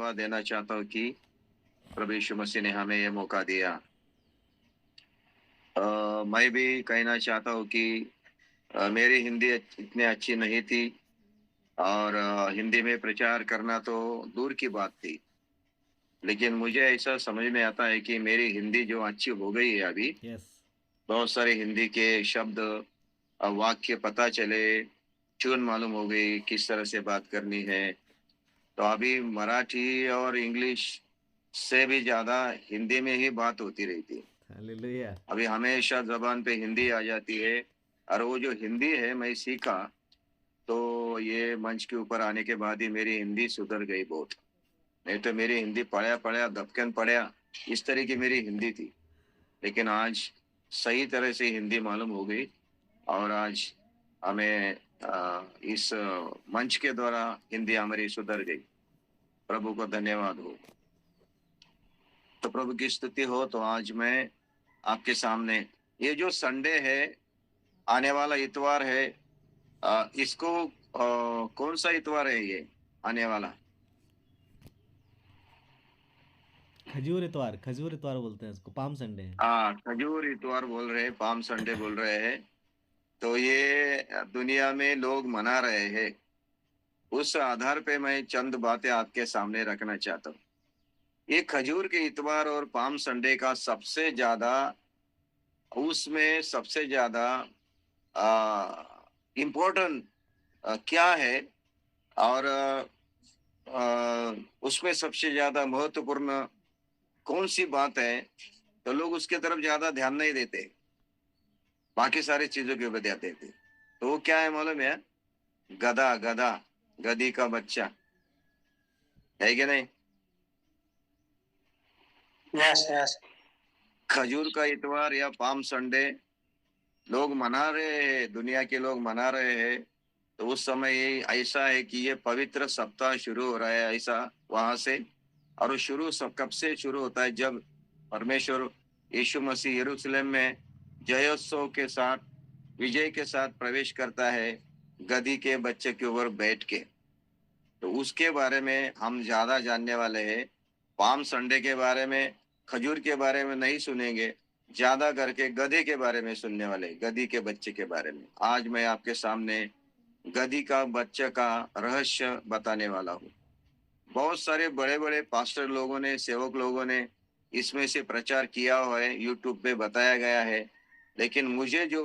धन्यवाद देना चाहता हूँ कि प्रभु यीशु मसीह ने हमें ये मौका दिया। मैं भी कहना चाहता हूँ कि मेरी हिंदी इतनी अच्छी नहीं थी और हिंदी में प्रचार करना तो दूर की बात थी। लेकिन मुझे ऐसा समझ में आता है कि मेरी हिंदी जो अच्छी हो गई है अभी, यस। बहुत सारे हिंदी के शब्द वाक्य पता चले, ट्यून मालूम हो गई, किस तरह से बात करनी है। तो अभी मराठी और इंग्लिश से भी ज़्यादा हिंदी में ही बात होती रहती है। हालेलुया। अभी हमेशा ज़बान पे हिंदी आ जाती है और वो जो हिंदी है मैं सीखा, तो ये मंच के ऊपर आने के बाद ही मेरी हिंदी सुधर गई बहुत। नहीं तो मेरी हिंदी पढ़या-पढ़या, दबकन पढ़या, इस तरह की मेरी हिंदी थी। लेकिन आज सही तरह से हिंदी मालूम हो गई और आज हमें इस मंच के द्वारा हिंदी हमारी सुधर गई। प्रभु को धन्यवाद हो। तो प्रभु की स्तुति हो। तो आज मैं आपके सामने ये जो संडे है, आने वाला इतवार है, इसको कौन सा इतवार है ये आने वाला? खजूर इतवार बोलते हैं इसको, पाम संडे है। हाँ, खजूर इतवार बोल रहे हैं, पाम संडे बोल रहे हैं। तो ये दुनिया में लोग मना रहे हैं। उस आधार पे मैं चंद बातें आपके सामने रखना चाहता हूँ। ये खजूर के इतवार और पाम संडे का सबसे ज्यादा, उसमें सबसे ज्यादा इम्पोर्टेंट क्या है और उसमें सबसे ज्यादा महत्वपूर्ण कौन सी बात है, तो लोग उसके तरफ ज्यादा ध्यान नहीं देते, बाकी सारी चीजों के ऊपर ध्यान देते। तो वो क्या है मालूम है? गधा, गधा, गधी का बच्चा है कि नहीं? Yes yes. खजूर का इतवार या पाम संडे लोग मना रहे हैं, दुनिया के लोग मना रहे हैं। तो उस समय ये ऐसा है कि ये पवित्र सप्ताह शुरू हो रहा है ऐसा वहां से। और वो शुरू सब कब से शुरू होता है? जब परमेश्वर यीशु मसीह यरूशलेम में जयोत्सव के साथ, विजय के साथ प्रवेश करता है गधी के बच्चे के ऊपर बैठ के। तो उसके बारे में हम ज्यादा जानने वाले हैं। पाम संडे के बारे में, खजूर के बारे में नहीं सुनेंगे, ज्यादा करके गधे के बारे में सुनने वाले, गधी के बच्चे के बारे में। आज मैं आपके सामने गधी का बच्चे का रहस्य बताने वाला हूँ। बहुत सारे बड़े बड़े पास्टर लोगों ने, सेवक लोगों ने इसमें से प्रचार किया हुआ है, यूट्यूब पे बताया गया है। लेकिन मुझे जो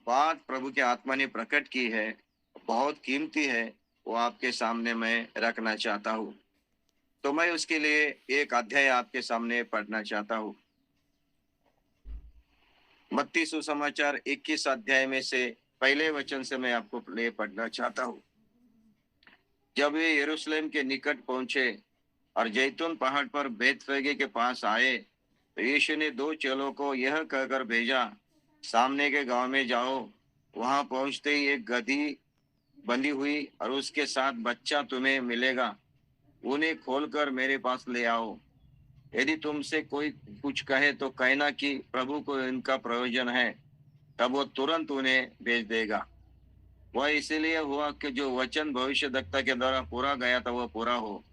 बात प्रभु के आत्मा ने प्रकट की है, बहुत कीमती है, वो आपके सामने मैं रखना चाहता हूँ। तो मैं उसके लिए एक अध्याय आपके सामने पढ़ना चाहता हूँ। मत्ती सुसमाचार 21 अध्याय में से पहले वचन से मैं आपको लिए पढ़ना चाहता हूँ। जब वे यरूशलेम के निकट पहुंचे और जैतून पहाड़ पर बेतफगे के पास आए, तो यीशु ने दो चेलों को यह कहकर भेजा, सामने के गांव में जाओ। वहां पहुंचते ही एक गधी बंधी हुई और उसके साथ बच्चा तुम्हें मिलेगा, उन्हें खोलकर मेरे पास ले आओ। यदि तुमसे कोई कुछ कहे तो कहना कि प्रभु को इनका प्रयोजन है, तब वो तुरंत उन्हें भेज देगा। वह इसीलिए हुआ कि जो वचन भविष्यद्वक्ता के द्वारा पूरा गया था वह पूरा हो।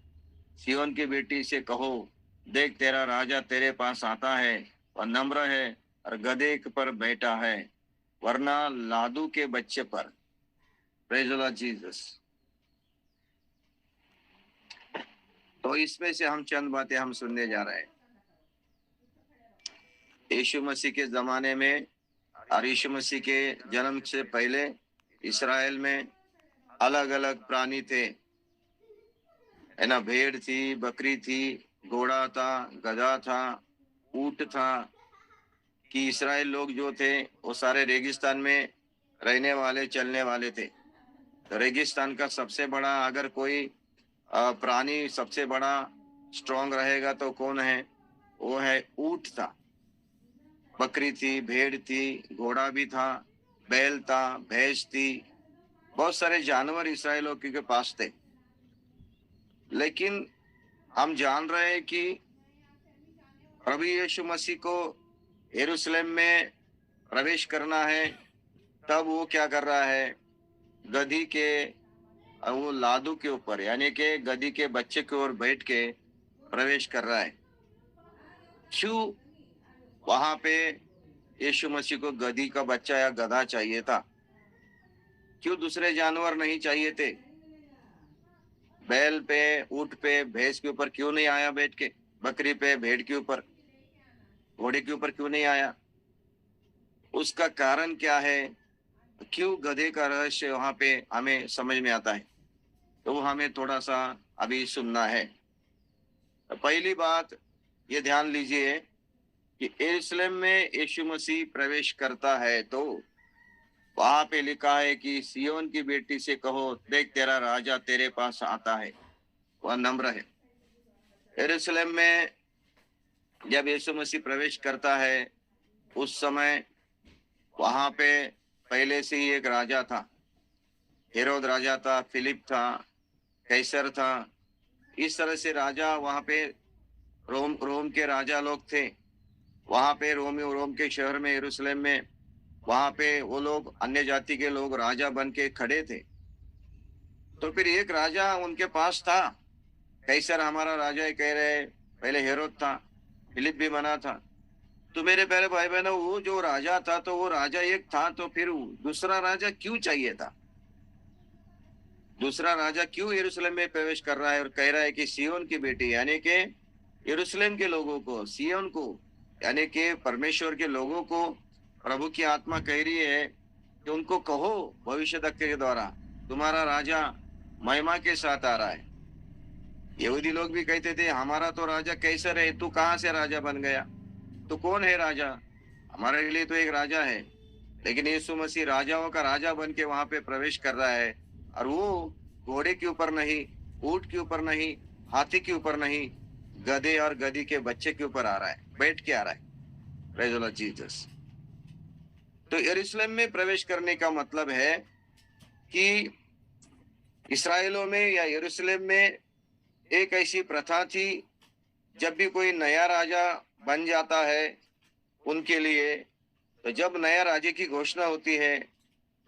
सिय्योन की बेटी से कहो, देख तेरा राजा तेरे पास आता है, वह नम्र है और गधे पर बैठा है, वरना लादू के बच्चे पर। Praise the Lord Jesus. तो इसमें से हम चंद बातें हम सुनने जा रहे हैं। यीशु मसीह के जमाने में और यीशु मसीह के जन्म से पहले इस्राएल में अलग अलग प्राणी थे, है ना। भेड़ थी, बकरी थी, घोड़ा था, गधा था, ऊंट था। कि इस्राएल लोग जो थे वो सारे रेगिस्तान में रहने वाले, चलने वाले थे। तो रेगिस्तान का सबसे बड़ा, अगर कोई प्राणी सबसे बड़ा स्ट्रांग रहेगा तो कौन है? वो है ऊंट था। बकरी थी, भेड़ थी, घोड़ा भी था, बैल था, भैंस थी, बहुत सारे जानवर इस्राएलियों के पास थे। लेकिन हम जान रहे हैं कि प्रभु यीशु मसीह को यरूशलेम में प्रवेश करना है, तब वो क्या कर रहा है? गधी के और वो लादू के ऊपर यानी कि गधी के बच्चे की ओर बैठ के प्रवेश कर रहा है। क्यों वहां पे यीशु मसीह को गधी का बच्चा या गधा चाहिए था? क्यों दूसरे जानवर नहीं चाहिए थे? बैल पे, ऊंट पे, भैंस के ऊपर क्यों नहीं आया बैठ के? बकरी पे, भेड़ के ऊपर, घोड़े के ऊपर क्यों नहीं आया? उसका कारण क्या है? क्यों गधे का रहस्य वहां पे हमें समझ में आता है, तो वो हमें थोड़ा सा अभी सुनना है। तो पहली बात ये ध्यान लीजिए कि यरूशलेम में यीशु मसीह प्रवेश करता है तो वहां पे लिखा है कि सियोन की बेटी से कहो, देख तेरा राजा तेरे पास आता है। वह नम्र है। यरूशलेम में जब यीशु मसीह प्रवेश करता है उस समय वहां पे पहले से ही एक राजा था। हेरोद राजा था, फिलिप था, कैसर था। इस तरह से राजा वहां पे रोम रोम के राजा लोग थे। वहां पे रोम के शहर में यरूशलेम में वहां पे वो लोग अन्य जाति के लोग राजा बन के खड़े थे। तो फिर एक राजा उनके पास था। कैसर हमारा राजा ही कह रहे, पहले हेरोद था, फिलिप भी बना था। तो मेरे प्यारे भाई बहनों, वो जो राजा था तो वो राजा एक था, तो फिर दूसरा राजा क्यों चाहिए था? दूसरा राजा क्यों यरूशलेम में प्रवेश कर रहा है और कह रहा है कि सियोन की बेटी यानी कि यरूशलेम के लोगों को, सियोन को यानी कि परमेश्वर के लोगों को प्रभु की आत्मा कह रही है कि उनको कहो भविष्यद्वक्ता के द्वारा, तुम्हारा राजा महिमा के साथ आ रहा है। यहूदी लोग भी कहते थे, हमारा तो राजा कैसर है, तू कहां से राजा बन गया? तू कौन है राजा? हमारे लिए तो एक राजा है। लेकिन यीशु मसीह राजाओं का राजा बन के वहां पे प्रवेश कर रहा है, और वो घोड़े के ऊपर नहीं, ऊंट के ऊपर नहीं, हाथी के ऊपर नहीं, गधे और गधी के बच्चे के ऊपर आ रहा है, बैठ के आ रहा है। Praise the Lord Jesus. तो यरूशलेम में प्रवेश करने का मतलब है कि इस्राएलों में या यरूशलेम में एक ऐसी प्रथा थी, जब भी कोई नया राजा बन जाता है उनके लिए, तो जब नया राजे की घोषणा होती है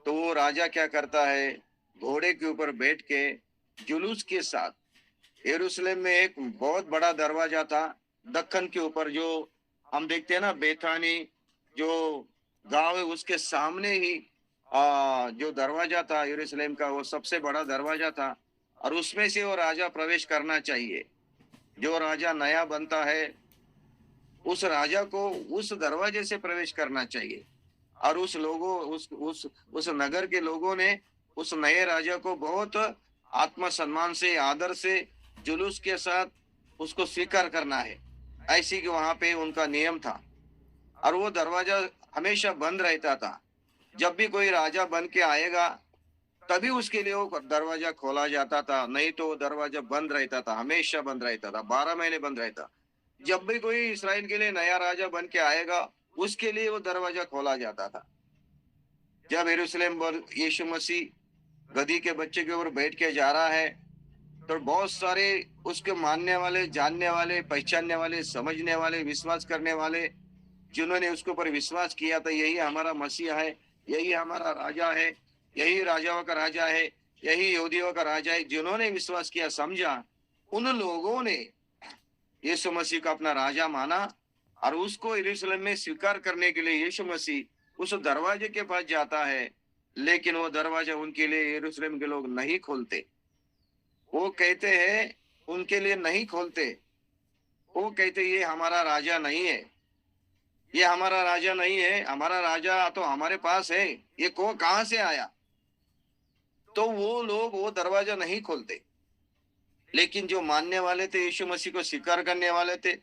तो वो राजा क्या करता है, घोड़े के ऊपर बैठ के जुलूस के साथ यरूशलेम में एक बहुत बड़ा दरवाजा था दक्कन के ऊपर, जो हम देखते हैं ना, बेथानी जो गांव है उसके सामने ही जो दरवाजा था यरूशलेम का, वो सबसे बड़ा दरवाजा था, और उसमें से वो राजा प्रवेश करना चाहिए। जो राजा नया बनता है उस राजा को उस दरवाजे से प्रवेश करना चाहिए, और उस नगर के लोगों ने उस नए राजा को बहुत आत्मसम्मान से, आदर से, जुलूस के साथ उसको स्वीकार करना है। ऐसी कि वहां पे उनका नियम था, और वो दरवाजा हमेशा बंद रहता था। जब भी कोई राजा बन के आएगा तभी उसके लिए वो दरवाजा खोला जाता था, नहीं तो वो दरवाजा बंद रहता था, हमेशा बंद रहता था, 12 महीने बंद रहता। जब भी कोई इस्राएल के लिए नया राजा बन के आएगा उसके लिए वो दरवाजा खोला जाता था। जब यरूशलेम पर यीशु मसीह गधी के बच्चे के ऊपर बैठ के जा रहा है तो बहुत सारे उसके मानने वाले, जानने वाले, पहचानने वाले, समझने वाले, विश्वास करने वाले, जिन्होंने उसके ऊपर विश्वास किया था यही हमारा मसीहा है, यही हमारा राजा है, यही राजाओं का राजा है, यही यहूदियों का राजा है, जिन्होंने विश्वास किया, समझा, उन लोगों ने यीशु मसीह को अपना राजा माना, और उसको यरूशलेम में स्वीकार करने के लिए यीशु मसीह उस दरवाजे के पास जाता है। लेकिन वो दरवाजा उनके लिए यरूशलेम के लोग नहीं खोलते। वो कहते हैं, उनके लिए नहीं खोलते। वो कहते ये हमारा राजा नहीं है, ये हमारा राजा नहीं है, हमारा राजा तो हमारे पास है, ये को कहां से आया? तो वो लोग वो दरवाजा नहीं खोलते। लेकिन जो मानने वाले थे, यीशु मसीह को स्वीकार करने वाले थे,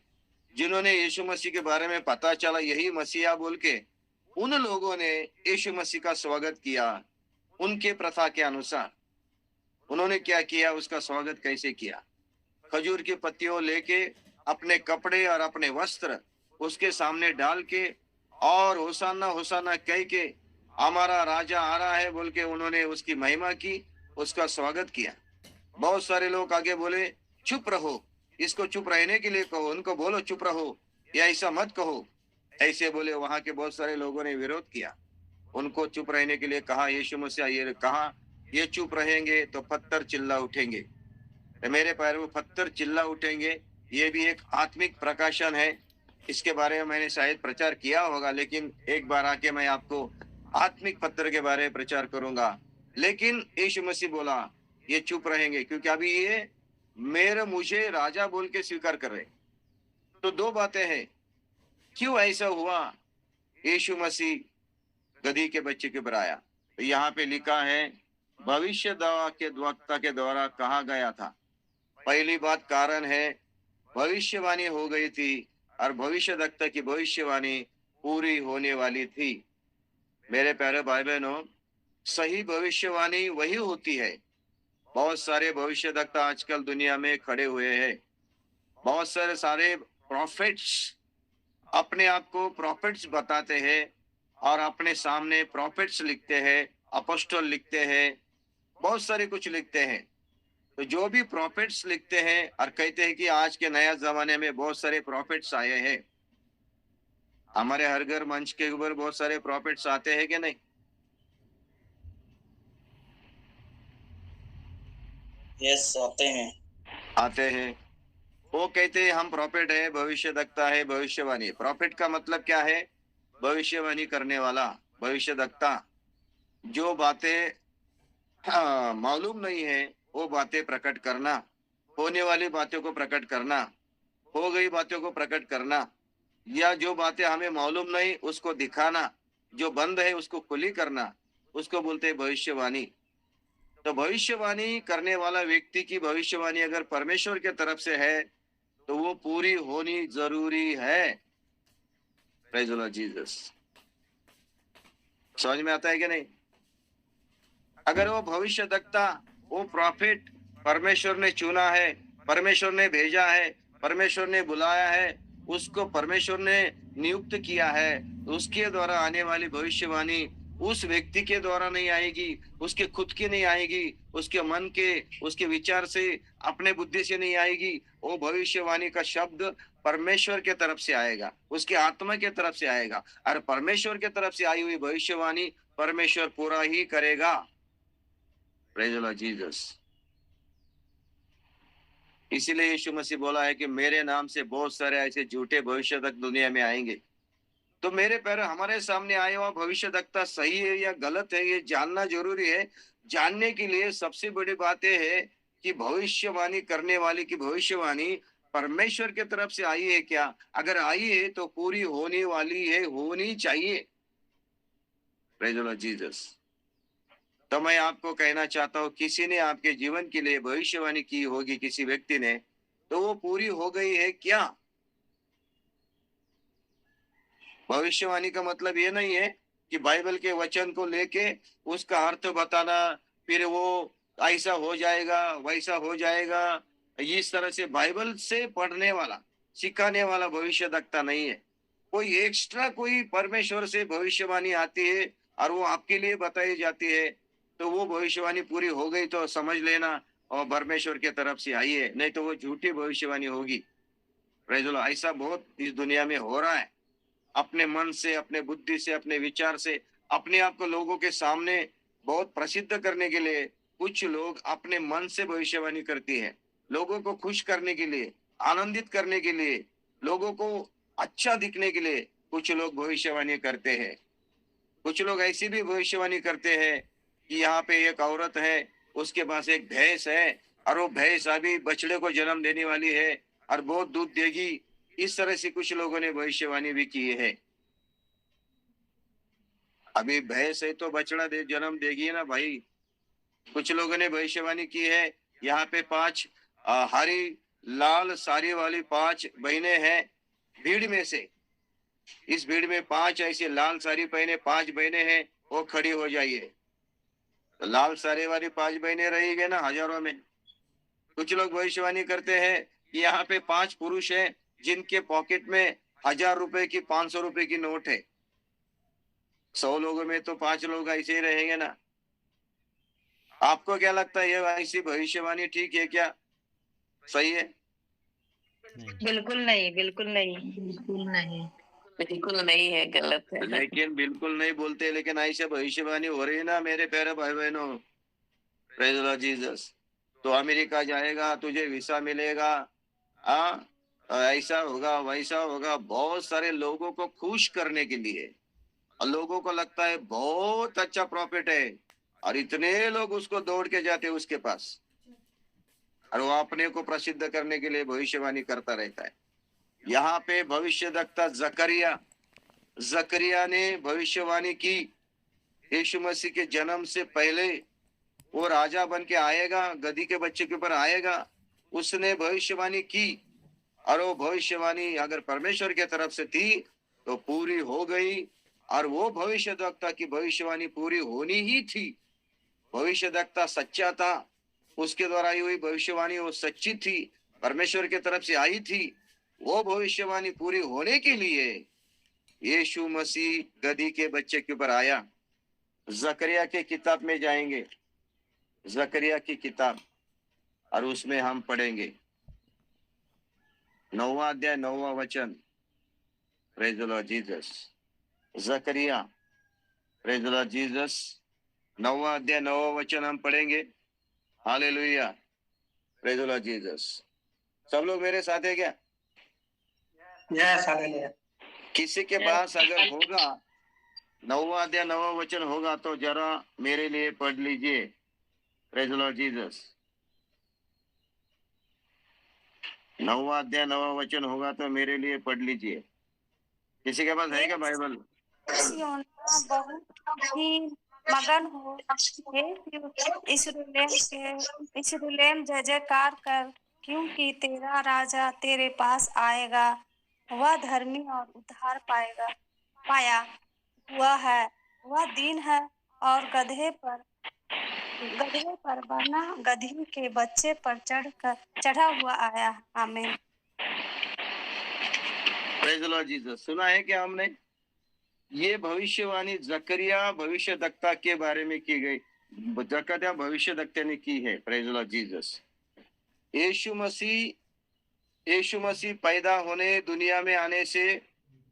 जिन्होंने यीशु मसीह के बारे में पता चला यही मसीहा बोल के, उन लोगों ने यीशु मसीह का स्वागत किया उनके प्रथा के अनुसार। उन्होंने क्या किया, उसका स्वागत कैसे किया? खजूर की पत्तियों लेके अपने कपड़े और अपने वस्त्र उसके सामने डाल के, और होसाना होसाना कह के, हमारा राजा आ रहा है बोल के उन्होंने उसकी महिमा की, उसका स्वागत किया। बहुत सारे लोग आगे बोले, चुप रहो, इसको चुप रहने के लिए कहो, उनको बोलो चुप रहो, या ऐसा मत कहो, ऐसे बोले। वहां के बहुत सारे लोगों ने विरोध किया, उनको चुप रहने के लिए कहा। यीशु मसीह ये कहा ये चुप रहेंगे तो पत्थर चिल्ला उठेंगे। तो मेरे पैर वो पत्थर चिल्ला उठेंगे, ये भी एक आत्मिक प्रकाशन है। इसके बारे में मैंने शायद प्रचार किया होगा, लेकिन एक बार आके मैं आपको आत्मिक पत्थर के बारे में प्रचार करूंगा। लेकिन यीशु मसीह बोला ये चुप रहेंगे, क्योंकि अभी ये मुझे राजा बोल के स्वीकार कर रहे। तो दो बातें हैं, क्यों ऐसा हुआ? यीशु मसीह गधी के बच्चे के ऊपर आया। तो यहाँ पे लिखा है भविष्य दवा के वक्ता के द्वारा कहा गया था। पहली बात कारण है भविष्यवाणी हो गई थी और भविष्यद्वक्ता की भविष्यवाणी पूरी होने वाली थी। मेरे प्यारे भाई बहनों, सही भविष्यवाणी वही होती है। बहुत सारे भविष्यद्वक्ता आजकल दुनिया में खड़े हुए हैं। बहुत सारे प्रॉफिट्स अपने आप को प्रॉफिट्स बताते हैं और अपने सामने प्रॉफिट्स लिखते हैं, अपोस्टल लिखते हैं, बहुत सारे कुछ लिखते हैं। तो जो भी प्रॉफिट्स लिखते हैं और कहते हैं कि आज के नया जमाने में बहुत सारे प्रॉफिट्स आए हैं। हमारे हर घर मंच के ऊपर बहुत सारे प्रॉफिट्स आते हैं कि नहीं? यस, आते हैं। आते हैं। वो कहते हैं हम प्रॉफिट है, भविष्यद्वक्ता है, भविष्यवाणी। प्रॉफिट का मतलब क्या है? भविष्यवाणी करने वाला, भविष्यद्वक्ता। जो बातें मालूम नहीं है वो बातें प्रकट करना, होने वाली बातों को प्रकट करना, हो गई बातों को प्रकट करना, या जो बातें हमें मालूम नहीं उसको दिखाना, जो बंद है उसको खुली करना, उसको बोलते हैं भविष्यवाणी। तो भविष्यवाणी करने वाला व्यक्ति की भविष्यवाणी अगर परमेश्वर के तरफ से है तो वो पूरी होनी जरूरी है। Praise the Lord Jesus. समझ में आता है कि नहीं? अगर वो भविष्यद्वक्ता, वो प्रॉफिट परमेश्वर ने चुना है, परमेश्वर ने भेजा है, परमेश्वर ने बुलाया है, उसको परमेश्वर ने नियुक्त किया है, तो उसके द्वारा आने वाली भविष्यवाणी उस व्यक्ति के द्वारा नहीं आएगी, उसके खुद की नहीं आएगी, उसके मन के, उसके विचार से, अपने बुद्धि से नहीं आएगी। वो भविष्यवाणी का शब्द परमेश्वर के तरफ से आएगा, उसके आत्मा के तरफ से आएगा, और परमेश्वर के तरफ से आई हुई भविष्यवाणी परमेश्वर पूरा ही करेगा। Praise the Lord Jesus. इसीलिए यीशु मसीह बोला है कि मेरे नाम से बहुत सारे ऐसे झूठे भविष्यद्वक्ता दुनिया में आएंगे। तो मेरे पैर हमारे सामने आया हुआ भविष्यद्वक्ता सही है या गलत है, ये जानना जरूरी है। जानने के लिए सबसे बड़ी बात यह है कि भविष्यवाणी करने वाले की भविष्यवाणी परमेश्वर की तरफ से आई है क्या? अगर आई है तो पूरी होने वाली है, होनी चाहिए। Praise the Lord Jesus. तो मैं आपको कहना चाहता हूँ, किसी ने आपके जीवन के लिए भविष्यवाणी की होगी, किसी व्यक्ति ने, तो वो पूरी हो गई है क्या? भविष्यवाणी का मतलब ये नहीं है कि बाइबल के वचन को लेके उसका अर्थ बताना, फिर वो ऐसा हो जाएगा, वैसा हो जाएगा। इस तरह से बाइबल से पढ़ने वाला, सिखाने वाला भविष्यद्वक्ता नहीं है। कोई एक्स्ट्रा कोई परमेश्वर से भविष्यवाणी आती है और वो आपके लिए बताई जाती है, तो वो भविष्यवाणी पूरी हो गई तो समझ लेना और परमेश्वर के तरफ से आई है, नहीं तो वो झूठी भविष्यवाणी होगी। Praise the Lord. ऐसा बहुत इस दुनिया में हो रहा है। अपने मन से, अपने बुद्धि से, अपने विचार से, अपने आप को लोगों के सामने बहुत प्रसिद्ध करने के लिए कुछ लोग अपने मन से भविष्यवाणी करती है। लोगों को खुश करने के लिए, आनंदित करने के लिए, लोगों को अच्छा दिखने के लिए कुछ लोग भविष्यवाणी करते हैं। कुछ लोग ऐसी भी भविष्यवाणी करते हैं कि यहाँ पे एक औरत है, उसके पास एक भैंस है और वो भैंस अभी बछड़े को जन्म देने वाली है और बहुत दूध देगी। इस तरह से कुछ लोगों ने भविष्यवाणी भी की है। अभी भैंस है तो बछड़ा दे जन्म देगी ना भाई। कुछ लोगों ने भविष्यवाणी की है, यहाँ पे 5 हरी लाल साड़ी वाली 5 बहनें हैं भीड़ में से। इस भीड़ में 5 ऐसी लाल साड़ी पहने 5 बहनें हैं, वो खड़ी हो जाइए। तो लाल साड़ी वाली 5 बहनें रहेंगे ना हजारों में। कुछ लोग भविष्यवाणी करते हैं कि यहाँ पे 5 पुरुष हैं जिनके पॉकेट में 1000 रुपए की, 500 रुपए की नोट है। 100 लोगों में तो 5 लोग ऐसे ही रहेंगे ना। आपको क्या लगता है, ये ऐसी भविष्यवाणी ठीक है क्या? सही है? नहीं। बिल्कुल नहीं, बिल्कुल नहीं। बिल्कुल नहीं। बिल्कुल नहीं है, गलत है। लेकिन बिल्कुल नहीं बोलते, लेकिन ऐसे भविष्यवाणी हो रही है ना मेरे प्यारे भाई बहनों। Praise the Lord Jesus. तो अमेरिका जाएगा, तुझे वीसा मिलेगा, हाँ, ऐसा होगा वैसा होगा, बहुत सारे लोगों को खुश करने के लिए। और लोगों को लगता है बहुत अच्छा प्रॉफिट है, और इतने लोग उसको दौड़ के जाते हैं उसके पास, और वो अपने को प्रसिद्ध करने के लिए भविष्यवाणी करता रहता है। यहाँ पे भविष्यद्वक्ता जकरिया, जकरिया ने भविष्यवाणी की यीशु मसीह के जन्म से पहले वो राजा बन के आएगा, गधी के बच्चे के ऊपर आएगा। उसने भविष्यवाणी की, और वो भविष्यवाणी अगर परमेश्वर की तरफ से थी तो पूरी हो गई, और वो भविष्यद्वक्ता की भविष्यवाणी पूरी होनी ही थी। भविष्यद्वक्ता सच्चा था, उसके द्वारा आई हुई भविष्यवाणी वो सच्ची थी, परमेश्वर की तरफ से आई थी। वो भविष्यवाणी पूरी होने के लिए यीशु मसीह गधी के बच्चे के ऊपर आया। जकरिया के किताब में जाएंगे, जकरिया की किताब, और उसमें हम पढ़ेंगे 9वां अध्याय 9वां वचन। Praise the Lord Jesus. जकरिया, प्रेज द लॉर्ड जीसस, 9वां अध्याय 9वां वचन हम पढ़ेंगे। Hallelujah, praise the Lord Jesus. सब लोग मेरे साथ है क्या? Yes hallelujah. किसी के पास अगर होगा 9वां अध्याय 9वां वचन होगा तो जरा मेरे लिए पढ़ लीजिए। Praise the Lord Jesus. 9वां अध्याय 9वां वचन होगा तो मेरे लिए पढ़ लीजिए। किसी के पास है क्या बाइबल? सियोना बहुत ही मगन हो, हे यरूशलेम जय जयकार कर, क्योंकि तेरा राजा तेरे पास आएगा। वह धर्मी और उद्धार पाया हुआ है। वह दीन है और गधे पर बना गधी के बच्चे पर चढ़ा हुआ आया। आमीन। Praise the Lord Jesus. सुना है क्या हमने? ये भविष्यवाणी जकरिया भविष्यद्वक्ता के बारे में की गई, जकरिया भविष्यद्वक्ता ने की है। Praise the Lord Jesus. यीशु मसीह पैदा होने, दुनिया में आने से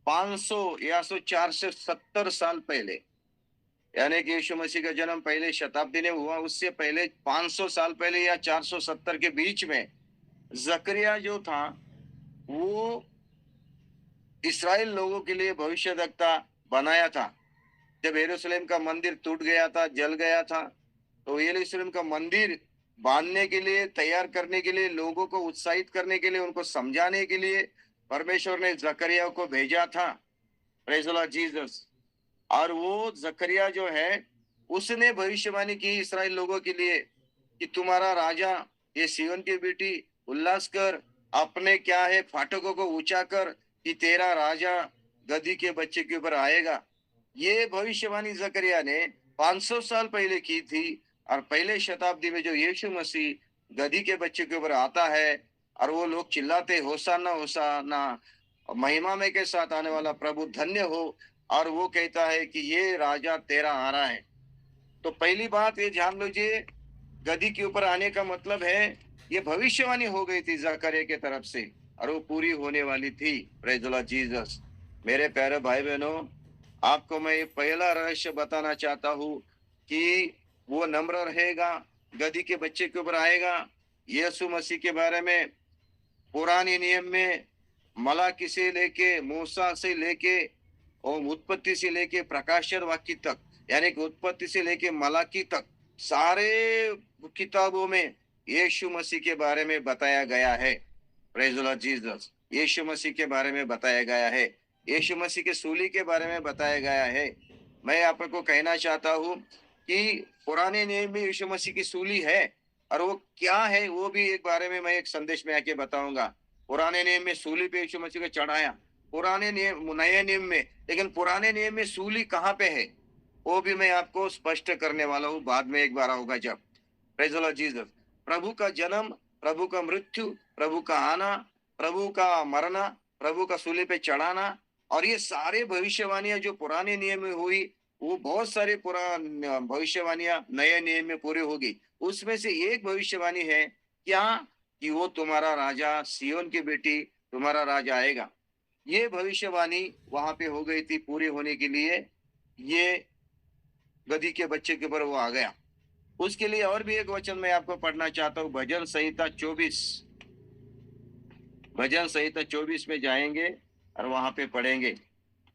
500 या 470 साल पहले, यानी कि यीशु मसीह का जन्म पहले शताब्दी में हुआ, उससे पहले 500 साल पहले या 470 के बीच में जकरिया जो था वो इस्राएल लोगों के लिए भविष्यद्वक्ता बनाया था। जब यरूशलेम का मंदिर टूट गया था, जल गया था, तो यरूशलेम का मंदिर बांधने के लिए, तैयार करने के लिए, लोगों को उत्साहित करने के लिए, उनको समझाने के लिए परमेश्वर ने जकरिया को भेजा था। Praise the Lord Jesus. और वो जकरिया जो है उसने भविष्यवाणी की इस्राएल लोगों के लिए कि तुम्हारा राजा, ये सिय्योन की बेटी, उल्लास कर, अपने क्या है फाटकों को ऊंचा कर कि तेरा राजा गधी के बच्चे के ऊपर आएगा। ये भविष्यवाणी जकरिया ने 500 साल पहले की थी, और पहले शताब्दी में जो यीशु मसीह गधी के बच्चे के ऊपर आता है, और वो लोग चिल्लाते होसाना होसाना, महिमा में के साथ आने वाला प्रभु धन्य हो, और वो कहता है कि ये राजा तेरा आ रहा है। तो पहली बात ये जान लीजिए, गधी के ऊपर आने का मतलब है ये भविष्यवाणी हो गई थी जकरिया के तरफ से, और वो पूरी होने वाली थी। Praise the Lord Jesus. मेरे प्यारे भाई बहनों, आपको मैं पहला रहस्य बताना चाहता हूँ कि वो नम्र रहेगा, गधी के बच्चे के ऊपर आएगा। यीशु मसीह के बारे में पुराने नियम में मलाकी से लेके, मूसा से लेके और उत्पत्ति से लेके प्रकाशन वाक्य तक, यानी कि उत्पत्ति से लेके मलाकी तक सारे किताबों में यीशु मसीह के बारे में बताया गया है। Praise the Lord Jesus. यीशु मसीह के बारे में बताया गया है, यीशु मसीह के सूली के बारे में बताया गया है। मैं आपको कहना चाहता हूँ कि पुराने नियम में यीशु मसीह की सूली है, और वो क्या है वो भी एक बारे में मैं एक संदेश में आके बताऊंगा। पुराने नियम में सूली पे यीशु मसीह को चढ़ाया, पुराने नियम, नए नियम में, लेकिन पुराने नियम में सूली कहाँ पे है वो भी मैं आपको स्पष्ट करने वाला हूँ, बाद में एक बार होगा जब। Praise the Lord Jesus. प्रभु का जन्म, प्रभु का मृत्यु, प्रभु का आना, प्रभु का मरना, प्रभु का सूली पे चढ़ाना, और ये सारे भविष्यवाणियां जो पुराने नियम में हुई, वो बहुत सारे पुराने भविष्यवाणियां नए नियम में पूरी होगी। उसमें से एक भविष्यवाणी है क्या कि वो तुम्हारा राजा, सिय्योन की बेटी, तुम्हारा राजा आएगा। ये भविष्यवाणी वहां पे हो गई थी, पूरी होने के लिए ये गधी के बच्चे के ऊपर वो आ गया। उसके लिए और भी एक वचन मैं आपको पढ़ना चाहता हूँ, भजन संहिता 24। भजन संहिता 24 में जाएंगे और वहां पे पढ़ेंगे।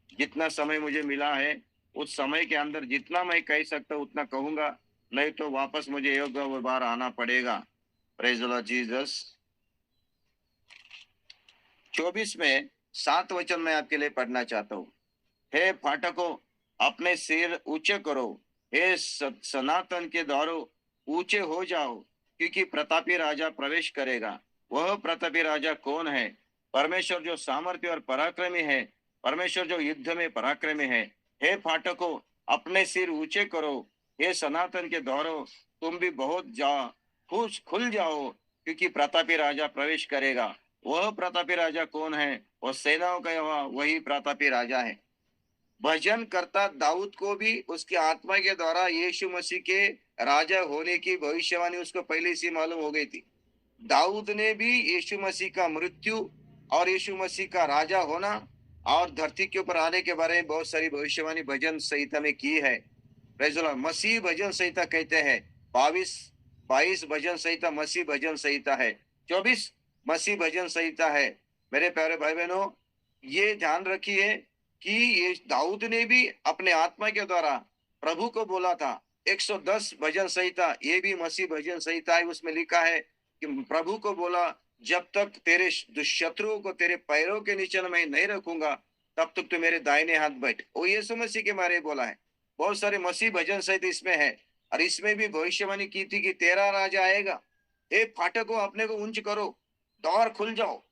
जितना समय मुझे मिला है उस समय के अंदर जितना मैं कह सकता हूँ उतना कहूंगा, नहीं तो वापस मुझे एक और बार आना पड़ेगा। Praise the Lord Jesus. 24 में 7 वचन मैं आपके लिए पढ़ना चाहता हूँ। हे फाटकों, अपने सिर ऊंचे करो, हे सनातन के द्वारों ऊंचे हो जाओ, क्योंकि प्रतापी राजा प्रवेश करेगा। वह प्रतापी राजा कौन है? परमेश्वर जो सामर्थ्य और पराक्रमी है, परमेश्वर जो युद्ध में पराक्रमी है। हे फाटकों, अपने सिर ऊंचे करो, हे सनातन के द्वारों तुम भी बहुत खुश खुल जाओ, क्योंकि प्रतापी राजा प्रवेश करेगा। वह प्रतापी राजा कौन है? वह सेनाओं का यहोवा, वही प्रतापी राजा है। भजन करता दाऊद को भी उसकी आत्मा के द्वारा यीशु मसीह के राजा होने की भविष्यवाणी उसको पहले से मालूम हो गई थी। दाऊद ने भी यीशु मसीह का मृत्यु और यीशु मसीह का राजा होना और धरती के ऊपर आने के बारे में बहुत सारी भविष्यवाणी भजन संहिता में की है। Praise the Lord. मसीह भजन संहिता कहते हैं। 22 भजन संहिता मसीह भजन संहिता है। 24 मसीह भजन संहिता है। मेरे प्यारे भाई बहनों, ये ध्यान रखिए कि ये दाऊद ने भी अपने आत्मा के द्वारा प्रभु को बोला था। 110 भजन संहिता ये भी मसीह भजन संहिता है। उसमें लिखा है कि प्रभु को बोला, जब तक तेरे दुष्शत्रुओं को तेरे पैरों के नीचे मैं नहीं रखूंगा तब तक तू मेरे दाहिने हाथ बैठ। वो यीशु मसीह के बारे में बोला है। बहुत सारे मसीह भजन संहिता इसमें है और इसमें भी भविष्यवाणी की थी कि तेरा राजा आएगा। ए फाटकों, अपने को ऊंच करो, द्वार खुल जाओ।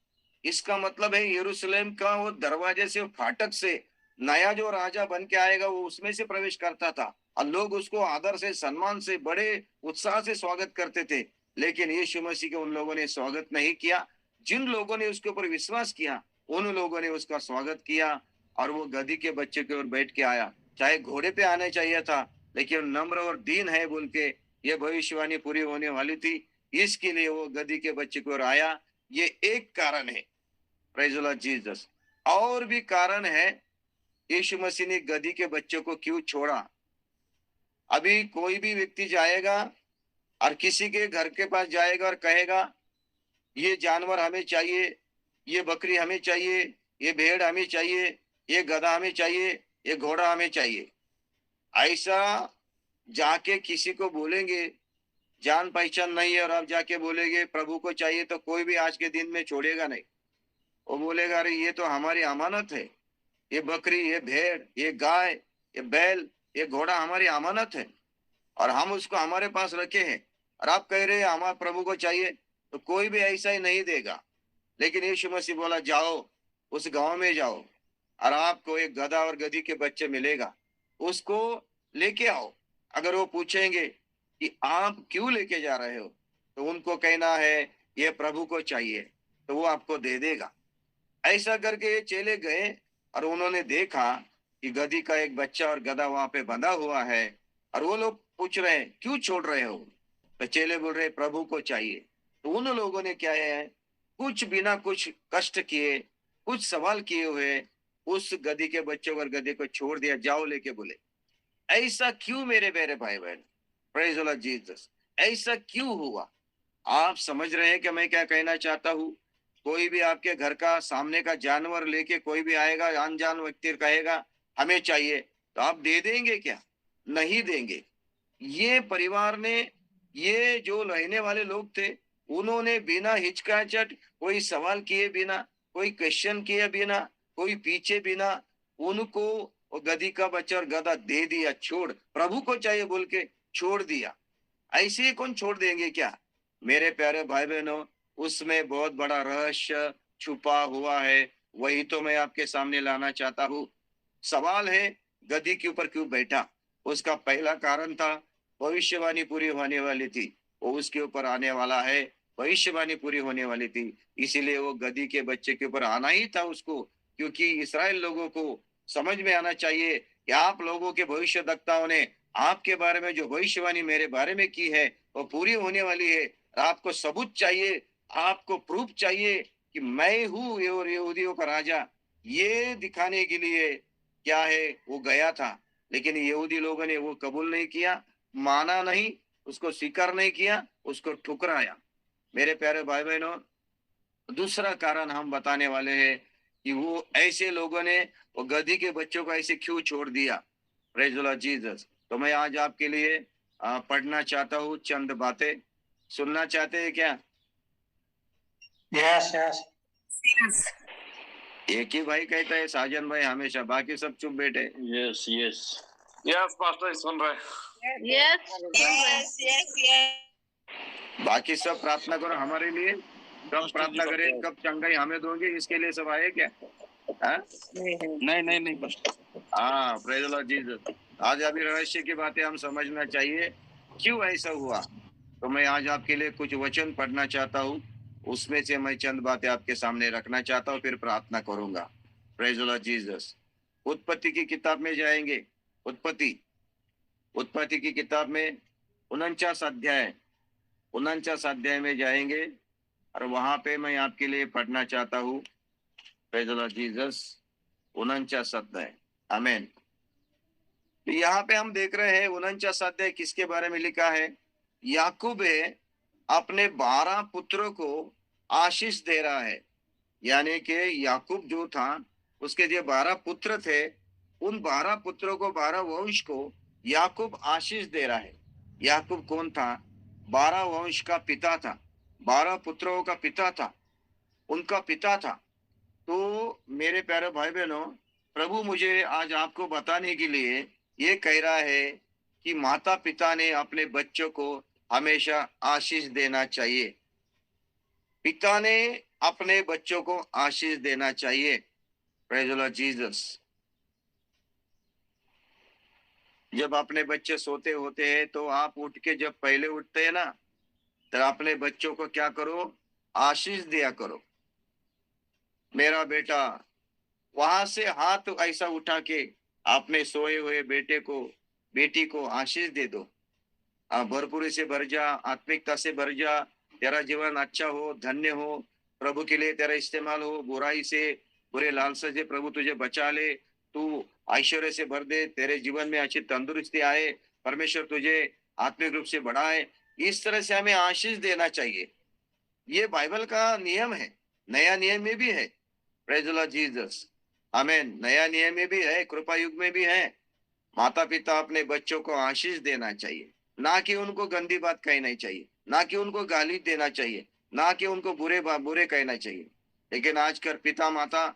इसका मतलब है यरूशलेम का वो दरवाजे से, फाटक से नया जो राजा बन के आएगा वो उसमें से प्रवेश करता था और लोग उसको आदर से, सम्मान से, बड़े उत्साह से स्वागत करते थे। लेकिन यीशु मसीह के उन लोगों ने स्वागत नहीं किया। जिन लोगों ने उसके ऊपर विश्वास किया उन लोगों ने उसका स्वागत किया और वो गधी के बच्चे के ओर बैठ के आया। चाहे घोड़े पे आने चाहिए था, लेकिन नम्र और दीन है बोल के ये भविष्यवाणी पूरी होने वाली थी, इसके लिए वो गधी के बच्चे की ओर आया। ये एक कारण है। Praise the Lord Jesus. और भी कारण है यीशु मसीह ने गधी के बच्चों को क्यों छोड़ा। अभी कोई भी व्यक्ति जाएगा और किसी के घर के पास जाएगा और कहेगा ये जानवर हमें चाहिए, ये बकरी हमें चाहिए, ये भेड़ हमें चाहिए, ये गधा हमें चाहिए, ये घोड़ा हमें चाहिए, ऐसा जाके किसी को बोलेंगे, जान पहचान नहीं है और आप जाके बोलेंगे प्रभु को चाहिए, तो कोई भी आज के दिन में छोड़ेगा नहीं। वो बोलेगा अरे ये तो हमारी अमानत है, ये बकरी, ये भेड़, ये गाय, ये बैल, ये घोड़ा हमारी अमानत है और हम उसको हमारे पास रखे हैं और आप कह रहे हैं हमारे प्रभु को चाहिए, तो कोई भी ऐसा ही नहीं देगा। लेकिन यीशु मसीह बोला जाओ, उस गांव में जाओ और आपको एक गधा और गधी के बच्चे मिलेगा, उसको लेके आओ। अगर वो पूछेंगे कि आप क्यों लेके जा रहे हो, तो उनको कहना है ये प्रभु को चाहिए, तो वो आपको दे देगा। ऐसा करके ये चेले गए और उन्होंने देखा कि गधी का एक बच्चा और गधा वहां पे बंधा हुआ है और वो लोग पूछ रहे हैं क्यों छोड़ रहे हो, तो चेले बोल रहे प्रभु को चाहिए। तो उन लोगों ने क्या है, कुछ बिना कुछ कष्ट किए, कुछ सवाल किए हुए उस गधी के बच्चे और गधे को छोड़ दिया, जाओ लेके बोले। ऐसा क्यों मेरे प्यारे भाई बहन? Praise the Lord Jesus. ऐसा क्यों हुआ? आप समझ रहे हैं कि मैं क्या कहना चाहता हूँ? कोई भी आपके घर का सामने का जानवर लेके कोई भी आएगा, अनजान व्यक्ति कहेगा हमें चाहिए, तो आप दे देंगे क्या? नहीं देंगे। ये परिवार ने, ये जो रहने वाले लोग थे, उन्होंने बिना हिचकाचट, कोई सवाल किए बिना, कोई क्वेश्चन किए बिना, कोई पीछे बिना, उनको गधी का बच्चा और गधा दे दिया, छोड़, प्रभु को चाहिए बोल के छोड़ दिया। ऐसे ही कौन छोड़ देंगे क्या? मेरे प्यारे भाई बहनों, उसमें बहुत बड़ा रहस्य छुपा हुआ है, वही तो मैं आपके सामने लाना चाहता हूँ। सवाल है गधी के ऊपर क्यों बैठा? उसका पहला कारण था भविष्यवाणी पूरी होने वाली थी, वो उसके ऊपर आने वाला है, भविष्यवाणी पूरी होने वाली थी, इसीलिए वो गधी के बच्चे के ऊपर आना ही था उसको, क्योंकि इस्राएल लोगों को समझ में आना चाहिए कि आप लोगों के भविष्यद्वक्ताओं ने आपके बारे में जो भविष्यवाणी मेरे बारे में की है वो पूरी होने वाली है। आपको सबूत चाहिए, आपको प्रूफ चाहिए कि मैं हूँ यहूदियों का राजा, ये दिखाने के लिए क्या है वो गया था। लेकिन यहूदी लोगों ने वो कबूल नहीं किया, माना नहीं, उसको स्वीकार नहीं किया, उसको ठुकराया। मेरे प्यारे भाई बहनों, दूसरा कारण हम बताने वाले हैं कि वो ऐसे लोगों ने वो गधी के बच्चों को ऐसे क्यों छोड़ दिया। Praise the Lord Jesus. तो मैं आज आपके लिए पढ़ना चाहता हूँ चंद बातें। सुनना चाहते हैं क्या? यस यस एक ही भाई कहता है साजन भाई हमेशा, बाकी सब चुप बैठे। यस यस यस पास्टर सुन रहे। यस यस बाकी सब प्रार्थना करो हमारे लिए। कब प्रार्थना करें, कब चंगाई हमें दोगे, इसके लिए सब आए क्या? हाँ? नहीं पास्टर। हाँ, प्रेज द लॉर्ड जीसस। आज अभी रहस्य की बातें हम समझना चाहिए, क्यों ऐसा हुआ। तो मैं आज आपके लिए कुछ वचन पढ़ना चाहता हूँ, उसमें से मैं चंद बातें आपके सामने रखना चाहता हूँ, फिर प्रार्थना करूंगा। Praise the Lord Jesus. उत्पत्ति की किताब में जाएंगे। उत्पत्ति की किताब में 49 अध्याय में जाएंगे और वहां पे मैं आपके लिए पढ़ना चाहता हूँ। Praise the Lord Jesus. 49 अध्याय। आमीन। तो यहाँ पे हम देख रहे हैं 49 अध्याय किसके बारे में लिखा है। याकूब अपने 12 पुत्रों को आशीष दे रहा है। यानी कि याकूब जो था, उसके जो 12 पुत्र थे, उन 12 पुत्रों को, 12 वंश को याकूब आशीष दे रहा है। याकूब कौन था? 12 वंश का पिता था, 12 पुत्रों का पिता था, उनका पिता था। तो मेरे प्यारे भाई बहनों, प्रभु मुझे आज आपको बताने के लिए ये कह रहा है कि माता पिता ने अपने बच्चों को हमेशा आशीष देना चाहिए। पिता ने अपने बच्चों को आशीष देना चाहिए। Praise the Lord Jesus. जब अपने बच्चे सोते होते हैं तो आप उठ के जब पहले उठते हैं ना, तो अपने बच्चों को क्या करो? आशीष दिया करो। मेरा बेटा, वहां से हाथ ऐसा उठा के अपने सोए हुए बेटे को, बेटी को आशीष दे दो। भरपूरी से भर जा, आत्मिकता से भर जा, तेरा जीवन अच्छा हो, धन्य हो, प्रभु के लिए तेरा इस्तेमाल हो, बुराई से, बुरे लालसा से प्रभु तुझे बचा ले, तू ऐश्वर्य से भर दे, तेरे जीवन में अच्छी तंदुरुस्ती आए, परमेश्वर तुझे आत्मिक रूप से बढ़ाए। इस तरह से हमें आशीष देना चाहिए। ये बाइबल का नियम है, नया नियम में भी है। Praise the Lord Jesus. आमीन। नया नियम में भी है, कृपा युग में भी है। माता पिता अपने बच्चों को आशीष देना चाहिए, ना कि उनको गंदी बात कहना चाहिए, ना कि उनको गाली देना चाहिए, ना कि उनको बुरे कहना चाहिए। लेकिन आजकल पिता माता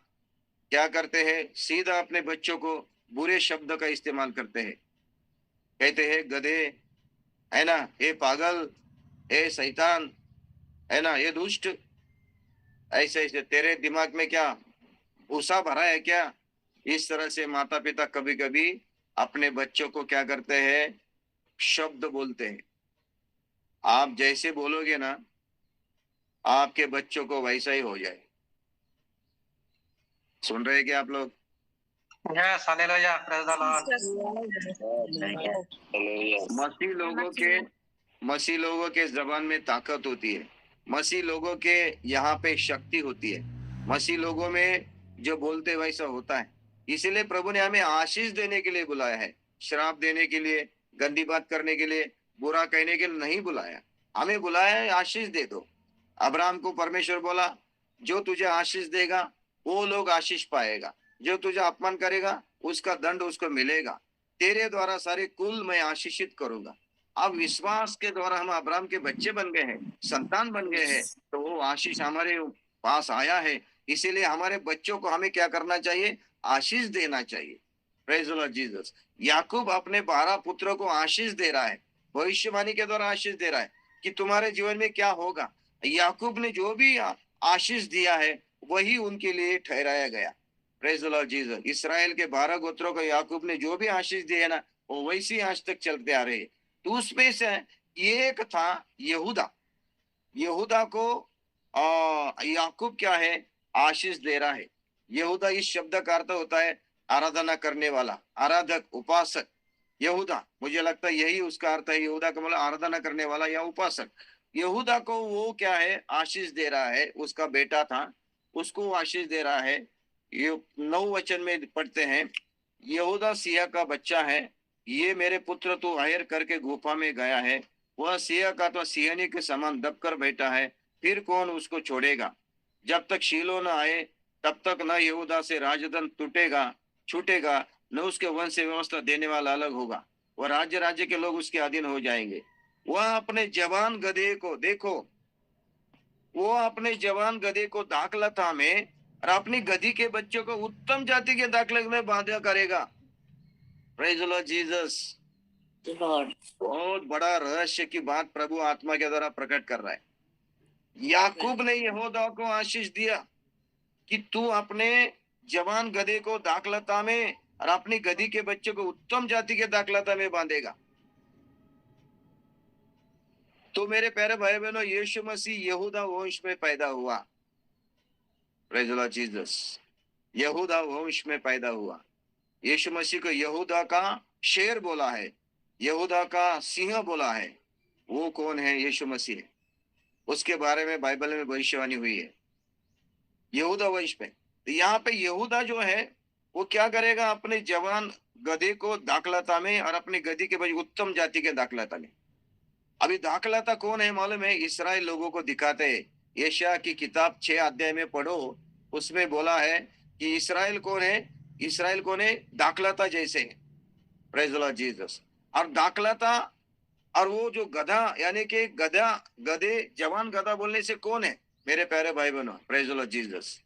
क्या करते हैं? सीधा अपने बच्चों को बुरे शब्द का इस्तेमाल करते हैं। कहते हैं गधे, है ना, ये पागल, ये शैतान, है ना, ये दुष्ट। ऐसे ऐसे तेरे दिमाग में क्या भूसा भरा है क्या? इस तरह से माता पिता कभी कभी अपने बच्चों को क्या करते हैं? शब्द बोलते हैं। आप जैसे बोलोगे ना, आपके बच्चों को वैसा ही हो जाए। सुन रहे हैं क्या आप लोग? Yes hallelujah praise the Lord. मसीह लोगों के जबान में ताकत होती है। मसीह लोगों के यहाँ पे शक्ति होती है। मसीह लोगों में जो बोलते वैसा होता है। इसीलिए प्रभु ने हमें आशीष देने के लिए बुलाया है, श्राप देने के लिए, गंदी बात करने के लिए, बुरा कहने के लिए नहीं बुलाया। हमें बुलाया है आशीष दे दो। अब्राहम को परमेश्वर बोला, जो तुझे आशीष देगा वो लोग आशीष पाएगा, जो तुझे अपमान करेगा उसका दंड उसको मिलेगा। तेरे द्वारा सारे कुल मैं आशीषित करूंगा। अब विश्वास के द्वारा हम अब्राहम के बच्चे बन गए हैं, संतान बन गए हैं, तो वो आशीष हमारे पास आया है। इसीलिए हमारे बच्चों को हमें क्या करना चाहिए? आशीष देना चाहिए। Praise the Lord Jesus. याकूब अपने 12 पुत्रों को आशीष दे रहा है, भविष्यवाणी के द्वारा आशीष दे रहा है कि तुम्हारे जीवन में क्या होगा। याकूब ने जो भी आशीष दिया है वही उनके लिए ठहराया गया। Praise the Lord Jesus. इस्राएल के 12 गोत्रों को याकूब ने जो भी आशीष दिए ना, वो वैसे आज तक चलते आ रहे हैं। तो उसमें से एक था यहूदा। यहूदा को याकूब क्या है? आशीष दे रहा है। यहूदा इस शब्द का अर्थ होता है आराधना करने वाला, आराधक, उपासक। यहूदा, मुझे लगता है यही उसका अर्थ है। यहूदा का मतलब आराधना करने वाला या उपासक। यहूदा को वो क्या है? आशीष दे रहा है। उसका बेटा था, उसको आशीष दे रहा है। ये 9 वचन में पढ़ते हैं, यहूदा सिया का बच्चा है, ये मेरे पुत्र तो हायर करके गुफा में गया है, वह सिंह का तो सिंहनी के समान दबकर बैठा है, फिर कौन उसको छोड़ेगा? जब तक शीलो न आए तब तक न यहूदा से राजधन छूटेगा, न उसके वंश से व्यवस्था देने वाला अलग होगा। वह राज्य के लोग उसके अधीन हो जाएंगे। वह अपने जवान गधे को देखो, वो अपने जवान गधे को दाखलता में और अपनी गधी के बच्चों को उत्तम जाति के दाखले में बांधा करेगा। Praise the Lord Jesus. बहुत बड़ा रहस्य की बात प्रभु आत्मा के द्वारा प्रकट कर रहा है। याकूब ने यहूदा को आशीष दिया कि तू अपने जवान गधे को दाखलता में और अपनी गधी के बच्चों को उत्तम जाति के दाखलता में बांधेगा। तो मेरे प्यारे भाई बहनों, यीशु मसीह यहूदा वंश में पैदा हुआ। Praise the Lord Jesus. यहूदा वंश में पैदा हुआ। यीशु मसीह को यहूदा का शेर बोला है, यहूदा का सिंह बोला है। वो कौन है? यीशु मसीह है। उसके बारे में बाइबल में भविष्यवाणी हुई है यहूदा वंश पे। तो यहाँ पे यहूदा जो है वो क्या करेगा? अपने जवान गधे को दाखलता में और अपनी गधी के बच्चे उत्तम जाति के दाखलता में। अभी दाखलता कौन है मालूम है? इस्राएल लोगों को दिखाते हैं। यशायाह की किताब 6 अध्याय में पढ़ो, उसमें बोला है कि इस्राएल कौन है? इस्राएल कौन है? दाखलता जैसे है। Praise the Lord Jesus. और दाखलता और वो जो गधा यानी कि गधे जवान गधा बोलने से कौन है मेरे प्यारे भाई बहनों? Praise the Lord Jesus.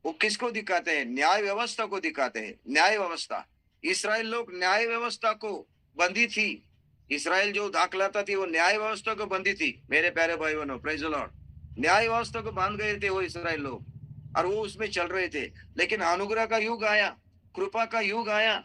वो किसको दिखाते हैं? न्याय व्यवस्था को दिखाते हैं। न्याय व्यवस्था। इस्राएल लोग न्याय व्यवस्था को बंदी थी। इस्राएल जो दाखलता थी वो न्याय व्यवस्था को बंदी थी मेरे प्यारे भाई बहनों। Praise the Lord. न्याय व्यवस्था को बांध गए थे वो इस्राएल लोग और वो उसमें चल रहे थे। लेकिन अनुग्रह का युग आया, कृपा का युग आया।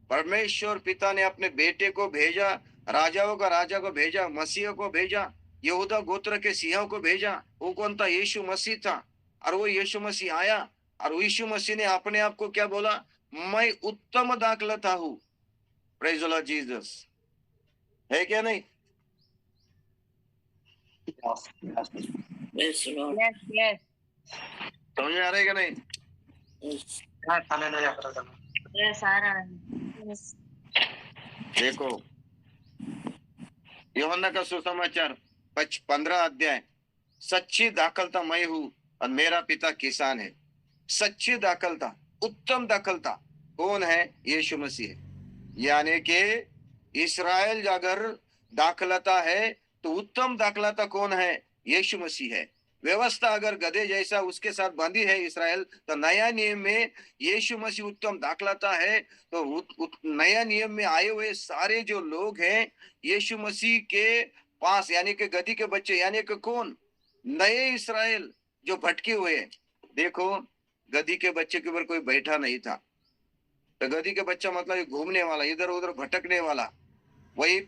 परमेश्वर पिता ने अपने बेटे को भेजा, राजाओं का राजा को भेजा, मसीह को भेजा, यहूदा गोत्र के सिंह को भेजा। वो कौन था? यीशु मसीह था। और वो यीशु मसीह आया और यीशु मसीह ने अपने आप को क्या बोला? मैं उत्तम दाखलता हूं। Praise the Lord Jesus. है क्या नहीं? Yes, Lord. समझ में आ रहा है क्या नहीं? Hallelujah brother. Yes, आ रहा है। Yes. देखो यूहन्ना का सुसमाचार 15 अध्याय। सच्ची दाखलता मैं हूं और मेरा पिता किसान है। सच्ची दाखलता, उत्तम दाखलता कौन है? यीशु मसीह है। यानी कि इस्राएल अगर दाखलता है तो उत्तम दाखलता कौन है? यीशु मसीह है। व्यवस्था अगर गधे जैसा उसके साथ बंधी है इस्राएल, तो नया नियम में यीशु मसीह उत्तम दाखलता है। तो नया नियम में आए हुए सारे जो लोग हैं यीशु मसीह के पास, यानी कि गधी के बच्चे, यानी कि कौन? नए इस्राएल जो भटके हुए हैं। देखो गधी के बच्चे के ऊपर कोई बैठा नहीं था। तो गधी के बच्चा मतलब घूमने वाला, इधर उधर भटकने वाला, वहीं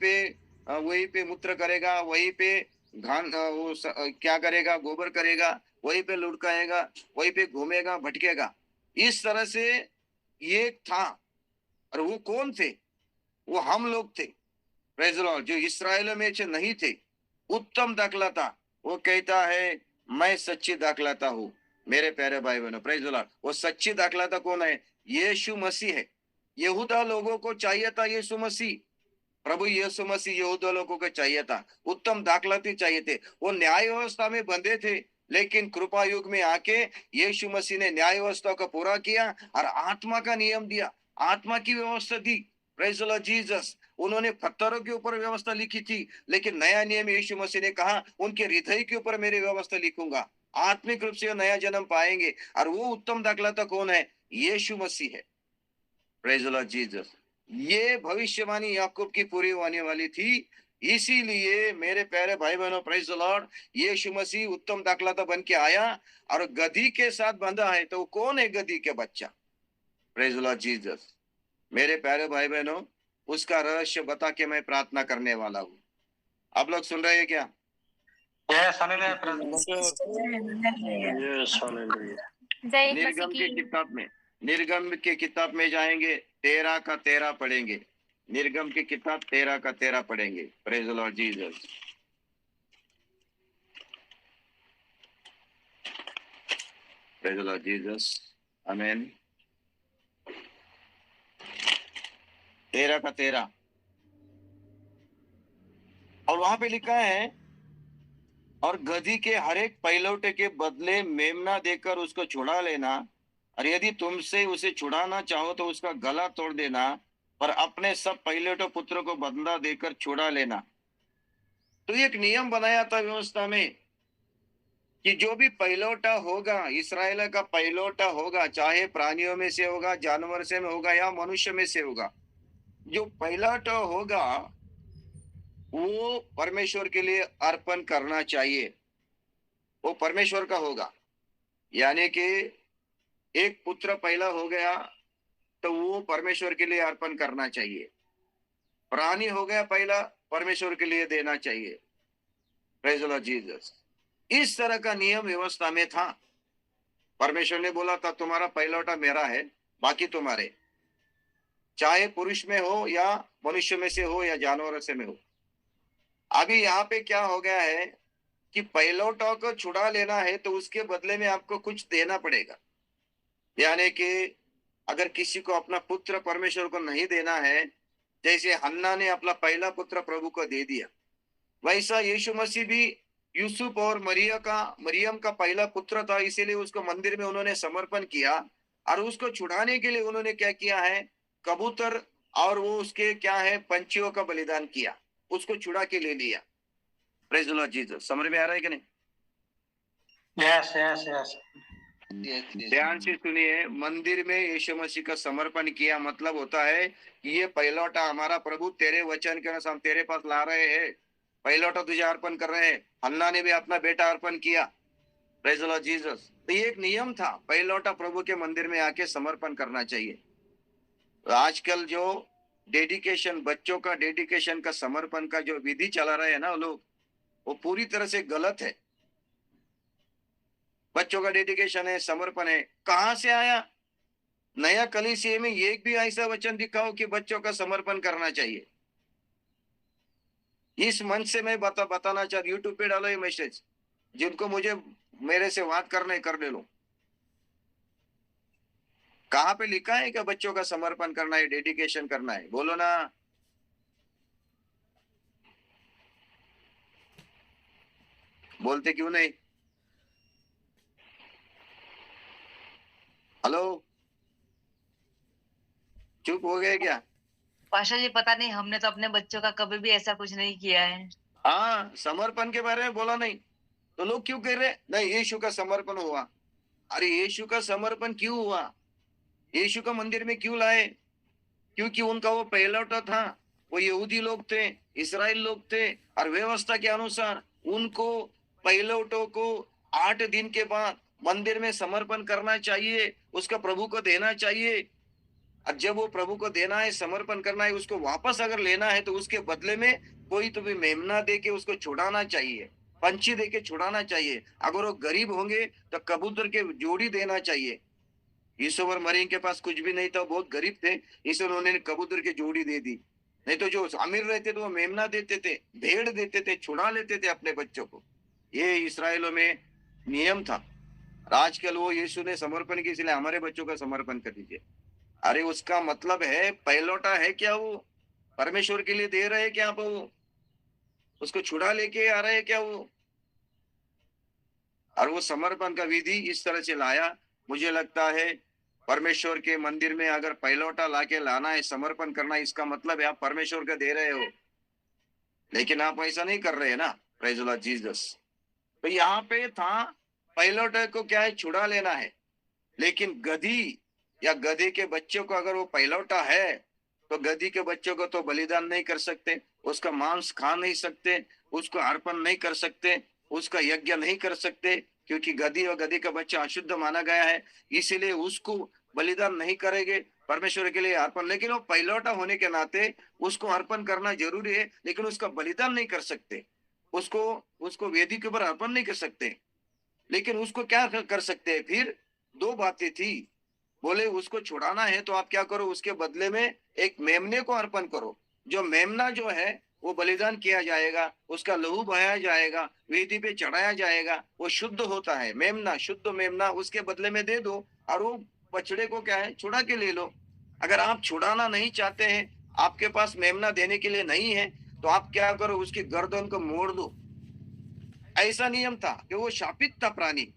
पे मूत्र करेगा, वहीं पे क्या करेगा? गोबर करेगा, वहीं पे लुढ़काएगा, वहीं पे घूमेगा, भटकेगा। इस तरह से ये था। और वो कौन थे? वो हम लोग थे। Praise the Lord. जो इस्राएल में से नहीं थे। उत्तम दाखलता। वो कहता है मैं सच्ची दाखलता हूं मेरे प्यारे भाई बहनों। Praise the Lord. वो सच्ची दाखलता कौन है? यीशु मसीह है। यहूदा लोगों को चाहिए था यीशु मसीह। प्रभु यीशु मसीह यहूदा लोगों को चाहिए था, उत्तम दाखलती चाहिए थे। वो न्याय व्यवस्था में बंधे थे, लेकिन कृपा युग में आके यीशु मसीह ने न्याय व्यवस्था को पूरा किया और आत्मा का नियम दिया, आत्मा की व्यवस्था दी। Praise the Lord Jesus. उन्होंने पत्थरों के ऊपर व्यवस्था लिखी थी, लेकिन नया नियम यीशु मसीह ने कहा उनके हृदय के ऊपर मेरी व्यवस्था लिखूंगा। आत्मिक रूप से नया जन्म पाएंगे। और वो उत्तम दाखलता कौन है? यीशु मसीह है। Praise the Lord Jesus. ये भविष्यवाणी याकूब की पूरी होने वाली थी। इसीलिए मेरे प्यारे भाई बहनों, प्रेज द लॉर्ड, यीशु मसीह उत्तम दाखलता बन के आया और गधी के साथ बंधा है। तो कौन है गधी के बच्चा? Praise the Lord Jesus. मेरे प्यारे भाई बहनों, उसका रहस्य बता के मैं प्रार्थना करने वाला हूँ। आप लोग सुन रहे हैं क्या? Yes, hallelujah brother. Yes, hallelujah. निर्गम के किताब में जाएंगे, 13 का 13 पढ़ेंगे। निर्गम की किताब 13 का 13 पढ़ेंगे। Praise the Lord Jesus. Praise the Lord Jesus. आमीन। 13 का 13। और वहां पे लिखा है, और गधी के हर एक पहिलौठे के बदले मेमना देकर उसको छुड़ा लेना, और यदि तुमसे उसे छुड़ाना चाहो तो उसका गला तोड़ देना, पर अपने सब पहिलौठे पुत्रों को बदला देकर छुड़ा लेना। तो एक नियम बनाया था व्यवस्था में कि जो भी पहिलौठा होगा, इस्राएल का पहिलौठा होगा, चाहे प्राणियों में से होगा, जानवर से में होगा या मनुष्य में से होगा, जो पहिलौठा होगा वो परमेश्वर के लिए अर्पण करना चाहिए, वो परमेश्वर का होगा। यानी कि एक पुत्र पहला हो गया तो वो परमेश्वर के लिए अर्पण करना चाहिए। प्राणी हो गया पहला, परमेश्वर के लिए देना चाहिए। Praise the Lord Jesus. इस तरह का नियम व्यवस्था में था। परमेश्वर ने बोला था तुम्हारा पहिलौठा मेरा है, बाकी तुम्हारे, चाहे पुरुष में हो या मनुष्य में से हो या जानवर से में हो। अभी यहाँ पे क्या हो गया है कि पहिलौठा को छुड़ा लेना है तो उसके बदले में आपको कुछ देना पड़ेगा। यानी कि अगर किसी को अपना पुत्र परमेश्वर को नहीं देना है, जैसे हन्ना ने अपना पहला पुत्र प्रभु को दे दिया, वैसा यीशु मसीह भी यूसुफ और मरियम का पहला पुत्र था, इसीलिए उसको मंदिर में उन्होंने समर्पण किया। और उसको छुड़ाने के लिए उन्होंने क्या किया है, कबूतर और वो उसके क्या है पंछियों का बलिदान किया, उसको छुड़ा के ले लिया। Praise the Lord Jesus. समझ में आ रहा है कि नहीं? Yes yes yes. ध्यान से सुनिए, मंदिर में यीशु मसीह का समर्पण किया मतलब होता है कि ये पहिलौठा हमारा प्रभु तेरे वचन के अनुसार तेरे पास ला रहे हैं, पहिलौठा तुझे अर्पण कर रहे हैं। हन्ना ने भी अपना बेटा अर्पण किया। Praise the Lord Jesus. तो ये एक नियम था, पहिलौठा प्रभु के मंदिर में आके समर्पण करना चाहिए। तो आजकल जो डेडिकेशन, बच्चों का डेडिकेशन का समर्पण का जो विधि चला रहे हैं ना लोग, वो पूरी तरह से गलत है। बच्चों का डेडिकेशन है, समर्पण है, कहां से आया? नया कलीसिया में एक भी ऐसा वचन दिखाओ कि बच्चों का समर्पण करना चाहिए। इस मंच से मैं बताना चाहता, यूट्यूब पे डालो ये मैसेज, जिनको मुझे मेरे से बात करने कर ले लो। कहां पे लिखा है कि बच्चों का समर्पण करना है, डेडिकेशन करना है? बोलो ना। बोलते क्यों नहीं? हेलो, चुप हो गए क्या? पाशा जी पता नहीं, हमने तो अपने बच्चों का कभी भी ऐसा कुछ नहीं किया है। हाँ, समर्पण के बारे में बोला नहीं तो लोग क्यों कह रहे नहीं यीशु का समर्पण हुआ? अरे यीशु का समर्पण क्यों हुआ? यीशु का मंदिर में क्यों लाए? क्योंकि उनका वो पहिलौठा था, वो यहूदी लोग थे, इस्राएल लोग थे, और व्यवस्था के अनुसार उनको पहिलौठों को 8 दिन के बाद मंदिर में समर्पण करना चाहिए, उसका प्रभु को देना चाहिए। और जब वो प्रभु को देना है, समर्पण करना है, उसको वापस अगर लेना है तो उसके बदले में कोई तो भी मेमना दे के उसको छुड़ाना चाहिए, पंछी दे के छुड़ाना चाहिए। अगर वो गरीब होंगे तो कबूतर के जोड़ी देना चाहिए। यूसुफ और मरियम के पास कुछ भी नहीं था, बहुत गरीब थे, इसलिए उन्होंने कबूतर की जोड़ी दे दी। नहीं तो जो अमीर रहते थे वो मेमना देते थे, भेड़ देते थे, छुड़ा लेते थे अपने बच्चों को। ये इस्राएलों में नियम था। आजकल वो यीशु ने समर्पण किया, इसलिए हमारे बच्चों का समर्पण कर दीजिए। अरे उसका मतलब है पहिलौठा है क्या? वो परमेश्वर के लिए दे रहे हैं क्या आप? वो उसको छुड़ा लेके आ रहे हैं क्या वो? और वो समर्पण का विधि इस तरह से लाया। मुझे लगता है परमेश्वर के मंदिर में अगर पहिलौठा लाके लाना है, समर्पण करना, इसका मतलब है आप परमेश्वर का दे रहे हो, लेकिन आप ऐसा नहीं कर रहे हैं ना। Praise the Lord Jesus. तो यहाँ पे था पहिलौठे को क्या है, छुड़ा लेना है। लेकिन गधी या गधे के बच्चों को अगर वो पहिलौठा है तो गधी के बच्चों को तो बलिदान नहीं कर सकते, उसका मांस खा नहीं सकते, उसको अर्पण नहीं कर सकते, उसका यज्ञ नहीं कर सकते, क्योंकि गधी और गधी का बच्चा अशुद्ध माना गया है, इसीलिए उसको बलिदान नहीं करेंगे परमेश्वर के लिए अर्पण। लेकिन वो पहिलौठा होने के नाते उसको अर्पण करना जरूरी है, लेकिन उसका बलिदान नहीं कर सकते, उसको वेदी के ऊपर अर्पण नहीं कर सकते। लेकिन उसको क्या कर सकते हैं? फिर दो बातें थी। बोले उसको छुड़ाना है तो आप क्या करो, उसके बदले में एक मेमने को अर्पण करो। जो मेमना जो है वो बलिदान किया जाएगा, उसका लहू बहाया जाएगा, वेदी पे चढ़ाया जाएगा, वो शुद्ध होता है मेमना, शुद्ध मेमना उसके बदले में दे दो, और वो बछड़े को क्या है, छुड़ा के ले लो। अगर आप छुड़ाना नहीं चाहते हैं, आपके पास मेमना देने के लिए नहीं है, तो आप क्या करो, उसकी गर्दन को मोड़ दो। ऐसा नियम था कि वो शापित था प्राणी,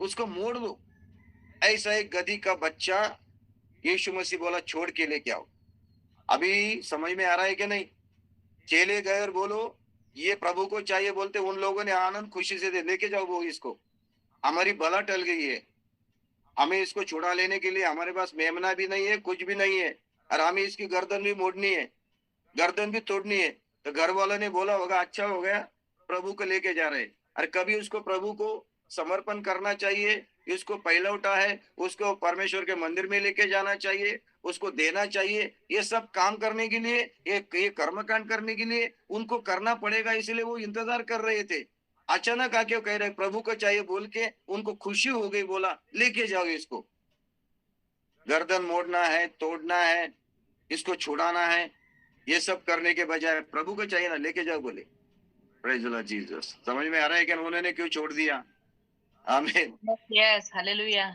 उसको मोड़ दो। ऐसा एक गधी का बच्चा यीशु मसीह बोला छोड़ के लेके आओ। अभी समझ में आ रहा है कि नहीं? चेले गए और बोलो ये प्रभु को चाहिए, बोलते उन लोगों ने आनंद खुशी से दे लेके जाओ वो इसको, हमारी बला टल गई है, हमें इसको छुड़ा लेने के लिए हमारे पास मेमना भी नहीं है, कुछ भी नहीं है, और हमें इसकी गर्दन भी मोड़नी है, गर्दन भी तोड़नी है। तो घर वालों ने बोला होगा अच्छा हो गया प्रभु को लेके जा रहे। और कभी उसको प्रभु को समर्पण करना चाहिए, इसको पहलौठा है उसको परमेश्वर के मंदिर में लेके जाना चाहिए, उसको देना चाहिए। ये सब काम करने के लिए, ये कर्मकांड करने के लिए उनको करना पड़ेगा, इसलिए वो इंतजार कर रहे थे। अचानक आके वो कह रहे प्रभु को चाहिए बोल के उनको खुशी हो गई, बोला लेके जाओ इसको। गर्दन मोड़ना है, तोड़ना है, इसको छुड़ाना है, ये सब करने के बजाय प्रभु को चाहिए ना, लेके जाओ बोले। Praise the Lord Jesus. समझ में आ रहा है कि उन्होंने क्यों छोड़ दिया? आमीन। Yes, hallelujah.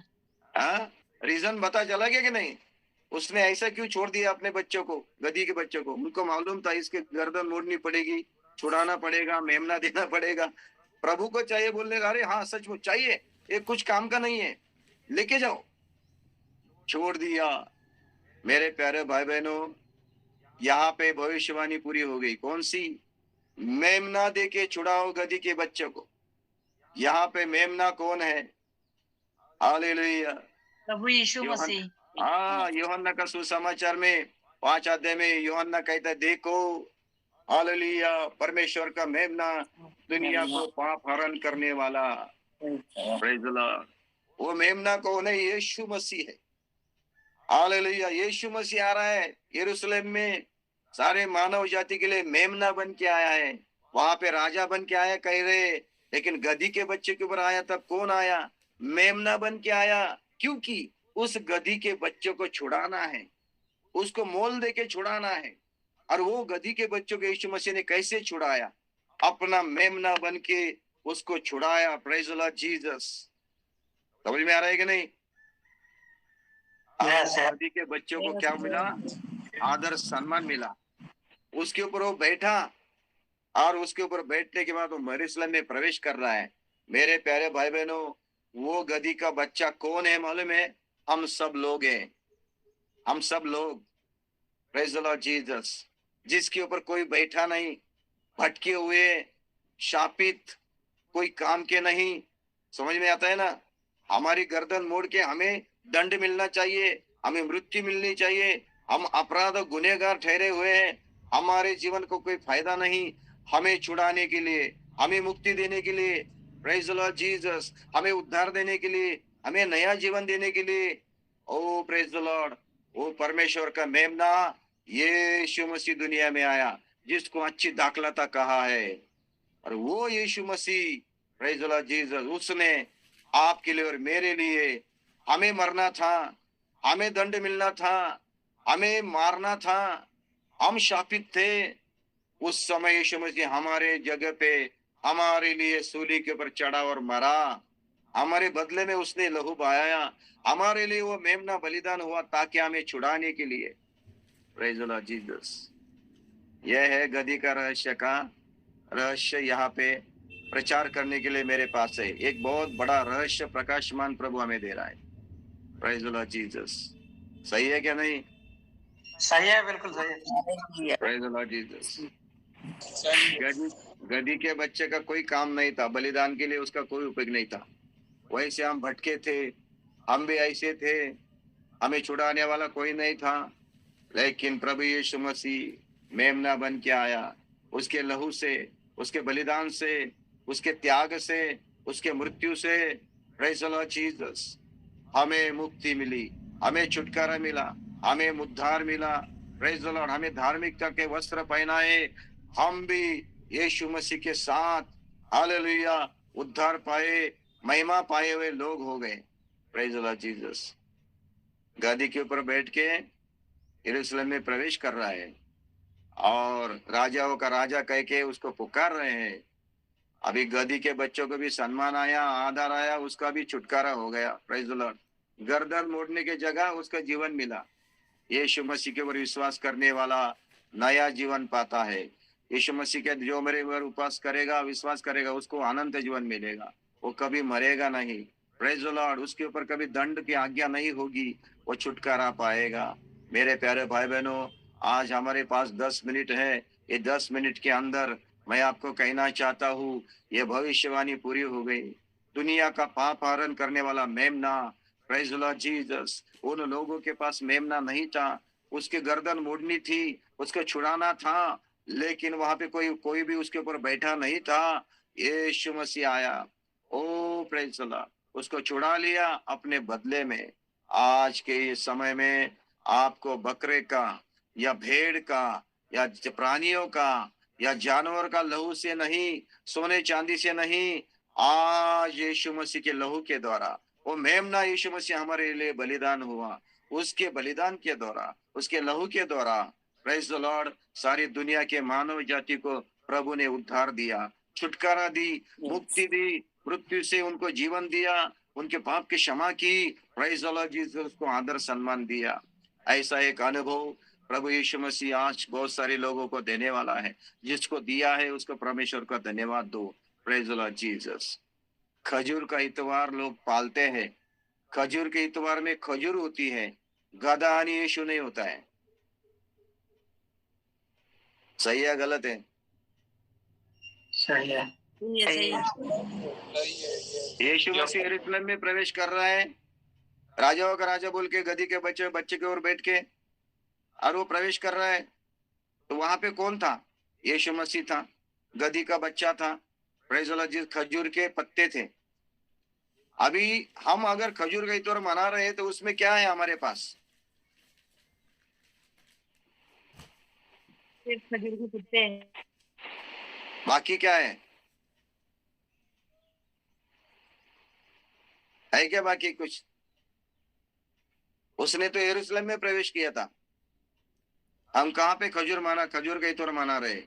हाँ, रीजन पता चला क्या कि नहीं? उसने ऐसा क्यों छोड़ दिया अपने बच्चों को, गधी के बच्चों को? उनको मालूम था इसके गर्दन मोड़नी पड़ेगी, छुड़ाना पड़ेगा, मेमना देना पड़ेगा। प्रभु को चाहिए बोलने, अरे हाँ सचमुच चाहिए, ये कुछ काम का नहीं है, लेके जाओ। छोड़ दिया। मेरे प्यारे भाई बहनों, यहाँ पे भविष्यवाणी पूरी हो गई। कौन सी? मेमना दे के छुड़ाओ गधी के बच्चों को। यहाँ पे मेमना कौन है? हालेलुया, प्रभु यीशु मसीह। हाँ, यूहन्ना का सुसमाचार में 5 अध्याय में यूहन्ना कहता है देखो, हालेलुया, परमेश्वर का मेमना, दुनिया को पाप हरण करने वाला। Praise the Lord. वो मेमना कौन है? यीशु मसीह है। हालेलुया, यीशु मसीह आ रहा है यरूशलेम में, सारे मानव जाति के लिए मेमना बन के आया है। वहां पे राजा बन के आया कह रहे, लेकिन गधी के बच्चे के ऊपर आया तब कौन आया? मेमना बन के आया। क्योंकि उस गधी के बच्चों को छुड़ाना है, उसको मोल दे के छुड़ाना है। और वो गधी के बच्चों को यीशु मसीह ने कैसे छुड़ाया? अपना मेमना बन के उसको छुड़ाया। Praise the Lord Jesus. समझ में आ रहा है कि नहीं? गधी के बच्चों को क्या मिला? आदर सम्मान मिला। उसके ऊपर वो बैठा, और उसके ऊपर बैठने के बाद वो यरूशलेम में प्रवेश कर रहा है। मेरे प्यारे भाई बहनों, वो गधी का बच्चा कौन है मालूम है? हम सब लोग हैं, हम सब लोग। Praise the Lord Jesus. जिसके ऊपर कोई बैठा नहीं, भटके हुए, शापित, कोई काम के नहीं। समझ में आता है ना? हमारी गर्दन मोड़ के हमें दंड मिलना चाहिए, हमें मृत्यु मिलनी चाहिए। हम अपराध गुनहगार ठहरे हुए हैं, हमारे जीवन को कोई फायदा नहीं। हमें छुड़ाने के लिए, हमें मुक्ति देने के लिए, प्रेज द लॉर्ड जीसस, हमें उद्धार देने के लिए, हमें नया जीवन देने के लिए, ओ प्रेज द लॉर्ड, वो परमेश्वर का मेमना यीशु मसीह दुनिया में आया, जिसको अच्छी दाखलता कहा है। और वो यीशु मसीह, प्रेज द लॉर्ड जीसस, उसने आपके लिए और मेरे लिए, हमें मरना था, हमें दंड मिलना था, हमें मारना था, हम शापित थे। उस समय यीशु मसीह हमारे जगह पे हमारे लिए सूली के ऊपर चढ़ा और मरा। हमारे बदले में उसने लहू बहाया, हमारे लिए वो मेमना बलिदान हुआ ताकि हमें छुड़ाने के लिए। Praise the Lord Jesus. यह है गधी का रहस्य का रहस्य यहाँ पे प्रचार करने के लिए मेरे पास है। एक बहुत बड़ा रहस्य प्रकाशमान प्रभु हमें दे रहा है। Praise the Lord Jesus. सही है क्या नहीं? सही है, बिल्कुल सही है। Praise the Lord Jesus. गधी के बच्चे का कोई काम नहीं था, बलिदान के लिए उसका कोई उपयोग नहीं था। वैसे हम भटके थे, हम भी ऐसे थे, हमें छुड़ाने वाला कोई नहीं था। लेकिन प्रभु यीशु मसीह मेमना बन के आया। उसके लहू से, उसके बलिदान से, उसके त्याग से, उसके मृत्यु से, प्रेज द लॉर्ड जीसस, हमें मुक्ति मिली, हमें छुटकारा मिला, हमें उद्धार मिला। Praise the Lord. हमें धार्मिकता के वस्त्र पहनाए, हम भी यीशु मसीह के साथ हालेलुया उद्धार पाए, महिमा पाए हुए लोग हो गए। Praise the Lord Jesus. गादी के ऊपर बैठ के यरूशलेम में प्रवेश कर रहा है, और राजाओं का राजा कह के उसको पुकार रहे हैं। अभी गधी के बच्चों को भी सम्मान आया, आदर आया, उसका भी छुटकारा हो गया। Praise the Lord. गर्दन मोड़ने की जगह उसका जीवन मिला। यीशु मसीह के ऊपर विश्वास करने वाला नया जीवन पाता है। यीशु मसीह के जो मेरे ऊपर उपवास करेगा, विश्वास करेगा, उसको अनंत जीवन मिलेगा, वो कभी मरेगा नहीं। Praise the Lord. उसके ऊपर कभी दंड की आज्ञा नहीं होगी, वो छुटकारा पाएगा। मेरे प्यारे भाई बहनों, आज हमारे पास 10 मिनट है। ये 10 मिनट के अंदर मैं आपको कहना चाहता हूँ, ये भविष्यवाणी पूरी हो गई। दुनिया का पाप हरण करने वाला मेमना, प्रेज द लॉर्ड जीसस, उन लोगों के पास मेमना नहीं था, उसकी गर्दन मोड़नी थी, उसको छुड़ाना था, लेकिन वहां पे कोई भी उसके ऊपर बैठा नहीं था। यीशु मसीह आया, ओ प्रेज द लॉर्ड, उसको छुड़ा लिया अपने बदले में। आज के इस समय में आपको बकरे का या भेड़ का या प्राणियों का या जानवर का लहू से नहीं, सोने चांदी से नहीं, आज यीशु मसीह के लहू के द्वारा, वो मेमना यीशु मसीह हमारे लिए बलिदान हुआ, उसके बलिदान के द्वारा, उसके लहू के द्वारा, प्रेज द लॉर्ड, सारी दुनिया के मानव जाति को प्रभु ने उद्धार दिया, छुटकारा दी, मुक्ति दी, मृत्यु से उनको जीवन दिया, उनके पाप की क्षमा की। प्रेज द लॉर्ड जीसस को आदर सम्मान दिया। ऐसा एक अनुभव प्रभु यीशु मसीह आज बहुत सारे लोगों को देने वाला है। जिसको दिया है उसको परमेश्वर का धन्यवाद दो। Praise the Lord Jesus. खजूर का इतवार लोग पालते हैं। खजूर के इतवार में खजूर होती है, गधा यानी यीशु नहीं होता है। सही है गलत है? सही है। सही है। यीशु मसीह यरूशलेम में प्रवेश कर रहा है, राजाओं का राजा बोल के गधी के बच्चे के ओर बैठ के, और वो प्रवेश कर रहा है। तो वहां पे कौन था? यीशु मसीह था, गधी का बच्चा था, प्रेज द लॉर्ड जीसस, खजूर के पत्ते थे। अभी हम अगर खजूर का इतवार मना रहे हैं तो उसमें क्या है हमारे पास? सिर्फ खजूर के पत्ते हैं। बाकी क्या है क्या बाकी कुछ? उसने तो यरूशलेम में प्रवेश किया था। हम कहाँ पे खजूर का इतवार मना रहे?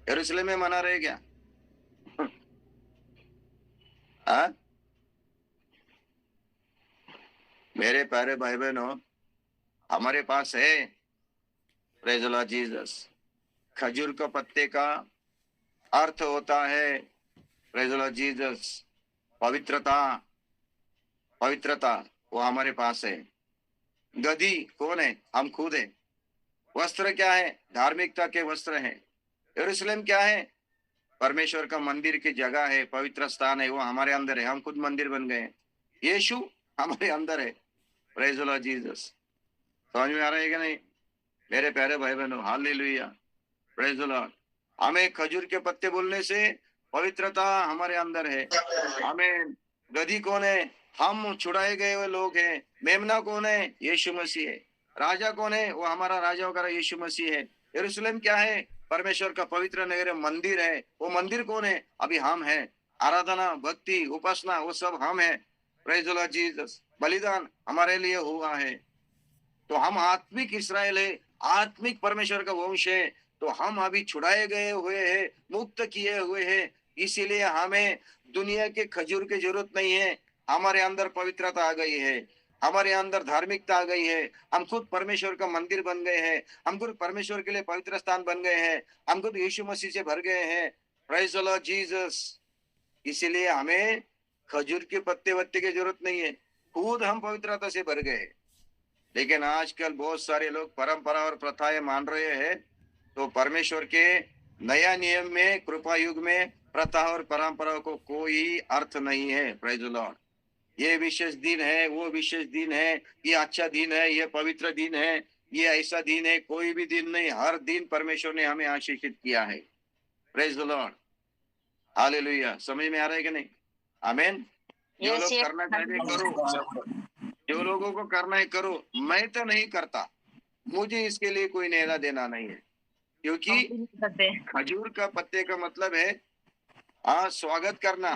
यरूशलेम में मना रहे क्या? हाँ? मेरे प्यारे भाई बहनों, हमारे पास है, प्रेज द लॉर्ड जीसस, खजूर का पत्ते का अर्थ होता है, प्रेज द लॉर्ड जीसस, पवित्रता। वो हमारे पास है। गधी कौन है? हम खुद है। वस्त्र क्या है? धार्मिकता के वस्त्र हैं। यरूशलेम क्या है? परमेश्वर का मंदिर की जगह है, पवित्र स्थान है, वो हमारे अंदर है। हम खुद मंदिर बन गए। यीशु हमारे अंदर है। Praise the Lord Jesus. समझ में आ रहा है कि नहीं मेरे प्यारे भाई बहनों? Hallelujah, praise the Lord. हमें खजूर के पत्ते बोलने से पवित्रता हमारे अंदर है। हमें गधी कौन है? हम छुड़ाए गए हुए लोग हैं। मेमना कौन है? यीशु मसीह है। राजा कौन है? वो हमारा राजा का यीशु मसीह है। यरूशलेम क्या है? परमेश्वर का पवित्र नगर, मंदिर है। वो मंदिर कौन है? अभी हम हैं। आराधना, भक्ति, उपासना, वो सब हम हैं। Praise the Lord Jesus. बलिदान हमारे लिए हुआ है। तो हम आत्मिक इस्राएल है, आत्मिक परमेश्वर का वंश है। तो हम अभी छुड़ाए गए हुए हैं, मुक्त किए हुए हैं। इसीलिए हमें दुनिया के खजूर की जरूरत नहीं है। हमारे अंदर पवित्रता आ गई है, हमारे अंदर धार्मिकता आ गई है। हम खुद परमेश्वर का मंदिर बन गए हैं। हम खुद परमेश्वर के लिए पवित्र स्थान बन गए हैं। हम खुद यीशु मसीह से भर गए हैं। Praise the Lord Jesus. इसीलिए हमें खजूर के पत्ते वत्ते की जरूरत नहीं है। खुद हम पवित्रता से भर गए। लेकिन आजकल बहुत सारे लोग परंपरा और प्रथाएं मान रहे हैं। तो परमेश्वर के नया नियम में, कृपा युग में, प्रथा और परंपरा को कोई अर्थ नहीं है। Praise the Lord. ये विशेष दिन है, वो विशेष दिन है, ये अच्छा दिन है, ये पवित्र दिन है, ये ऐसा दिन है, कोई भी दिन नहीं। हर दिन परमेश्वर ने हमें आशीषित किया है। Praise the Lord. हालेलुया। समझ में आ रहा है कि नहीं? आमीन। जो लोग करना चाहते करो, जो लोगों को करना है करो। मैं तो नहीं करता, मुझे इसके लिए कोई लेना देना नहीं है। क्योंकि खजूर का पत्ते का मतलब है स्वागत करना।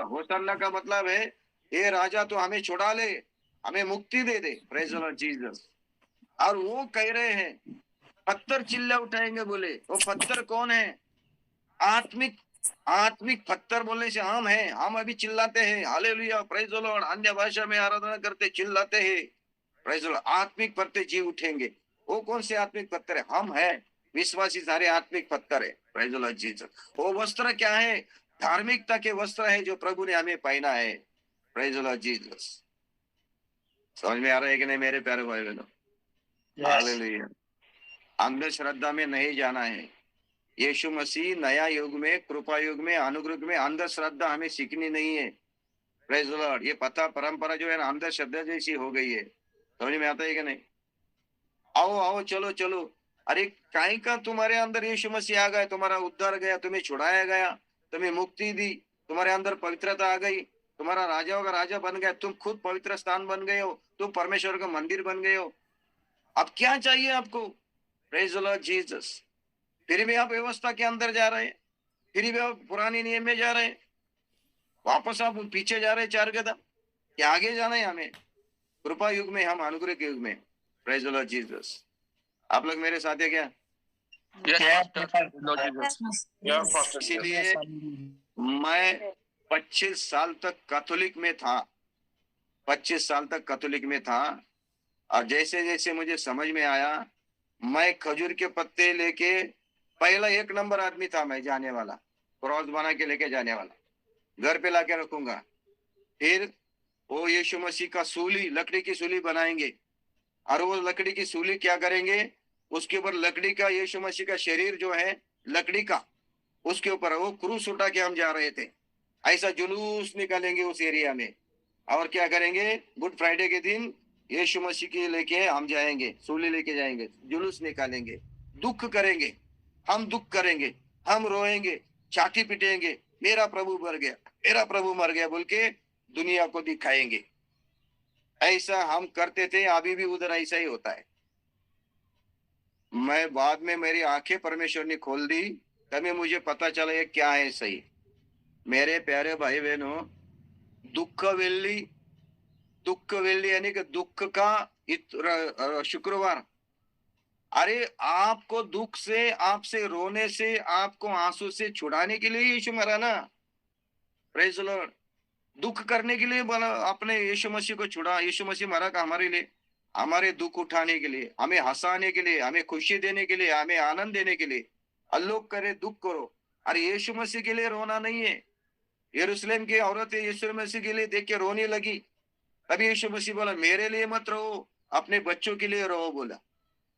होसन्ना का मतलब है ये राजा तो हमें छुड़ा ले, हमें मुक्ति दे दे। Praise the Lord Jesus. और वो कह रहे हैं पत्थर चिल्ला उठाएंगे। बोले वो पत्थर कौन है? आत्मिक पत्थर बोलने से हम हैं। हम अभी चिल्लाते हैं हालेलुया, प्रेज द लॉर्ड, अन्य भाषा में आराधना करते चिल्लाते हैं। Praise the Lord. आत्मिक पत्ते जी उठेंगे। वो कौन से आत्मिक पत्थर है? हम हैं। विश्वासी सारे आत्मिक पत्थर है। Praise the Lord Jesus. वो वस्त्र क्या है? धार्मिकता के वस्त्र है जो प्रभु ने हमें पहना है। Praise the Lord Jesus. समझ में आ रहा है कि नहीं मेरे प्यारे भाई बहनों? हालेलुया। अंधश्रद्धा में नहीं जाना है। यीशु मसीह नया युग में, कृपा युग में, अनुग्रह में अंधश्रद्धा हमें सीखनी नहीं है। Praise the Lord. ये पता परंपरा जो है ना अंधश्रद्धा जैसी हो गई है। समझ में आता है कि नहीं? आओ आओ चलो चलो। अरे काहे का तुम्हारे अंदर यीशु मसीह आ गया, तुम्हारा उद्धार गया, तुम्हें छुड़ाया गया, तुम्हें मुक्ति दी, तुम्हारे अंदर पवित्रता आ गई, तुम्हारा राजाओं का राजा बन गया, तुम खुद पवित्र स्थान बन गए हो, तुम परमेश्वर का मंदिर बन गए हो। अब क्या चाहिए आपको? Praise the Lord Jesus. फिर भी आप व्यवस्था के अंदर जा रहे हैं, फिर भी आप पुराने नियम में जा रहे हैं, वापस आप पीछे जा रहे हैं 4 कदम। क्या आगे जाना है हमें? कृपा युग में, हम अनुग्रह के युग में। Praise the Lord Jesus. आप लोग मेरे साथ है क्या? इसीलिए मैं 25 साल तक कैथोलिक में था। 25 साल तक कैथोलिक में था। और जैसे जैसे मुझे समझ में आया, मैं खजूर के पत्ते लेके पहला 1 नंबर आदमी था मैं जाने वाला, क्रॉस बना के लेके जाने वाला, घर पे लाके रखूंगा। फिर वो यीशु मसीह का सूली, लकड़ी की सूली बनाएंगे, और वो लकड़ी की सूली क्या करेंगे, उसके ऊपर लकड़ी का यीशु मसीह का शरीर जो है लकड़ी का, उसके ऊपर वो क्रूस उठा के हम जा रहे थे। ऐसा जुलूस निकालेंगे उस एरिया में, और क्या करेंगे, गुड फ्राइडे के दिन यीशु मसीह के लेके हम जाएंगे, सूली लेके जाएंगे, जुलूस निकालेंगे, दुख करेंगे, हम दुख करेंगे, हम रोएंगे, छाती पिटेंगे, मेरा प्रभु मर गया, मेरा प्रभु मर गया बोल के दुनिया को दिखाएंगे। ऐसा हम करते थे, अभी भी उधर ऐसा ही होता है। मैं बाद में मेरी आंखें परमेश्वर ने खोल दी, तभी मुझे पता चला ये क्या है सही। मेरे प्यारे भाई बहनों, दुख वेल्ली यानी कि दुख का शुक्रवार। अरे आपको दुख से, आपसे रोने से, आपको आंसू से छुड़ाने के लिए यीशु मरा ना। Praise the Lord. दुख करने के लिए बना, अपने यीशु मसीह को छुड़ा। यीशु मसीह मरा का हमारे लिए, हमारे दुख उठाने के लिए, हमें हंसाने के लिए, हमें खुशी देने के लिए, हमें आनंद देने के लिए। अल्लोक करे दुख करो। अरे यीशु मसीह के लिए रोना नहीं है। यरूशलेम की औरत यीशु मसीह के लिए देख के रोने लगी, तभी यीशु मसीह बोला मेरे लिए मत रो, अपने बच्चों के लिए रो बोला।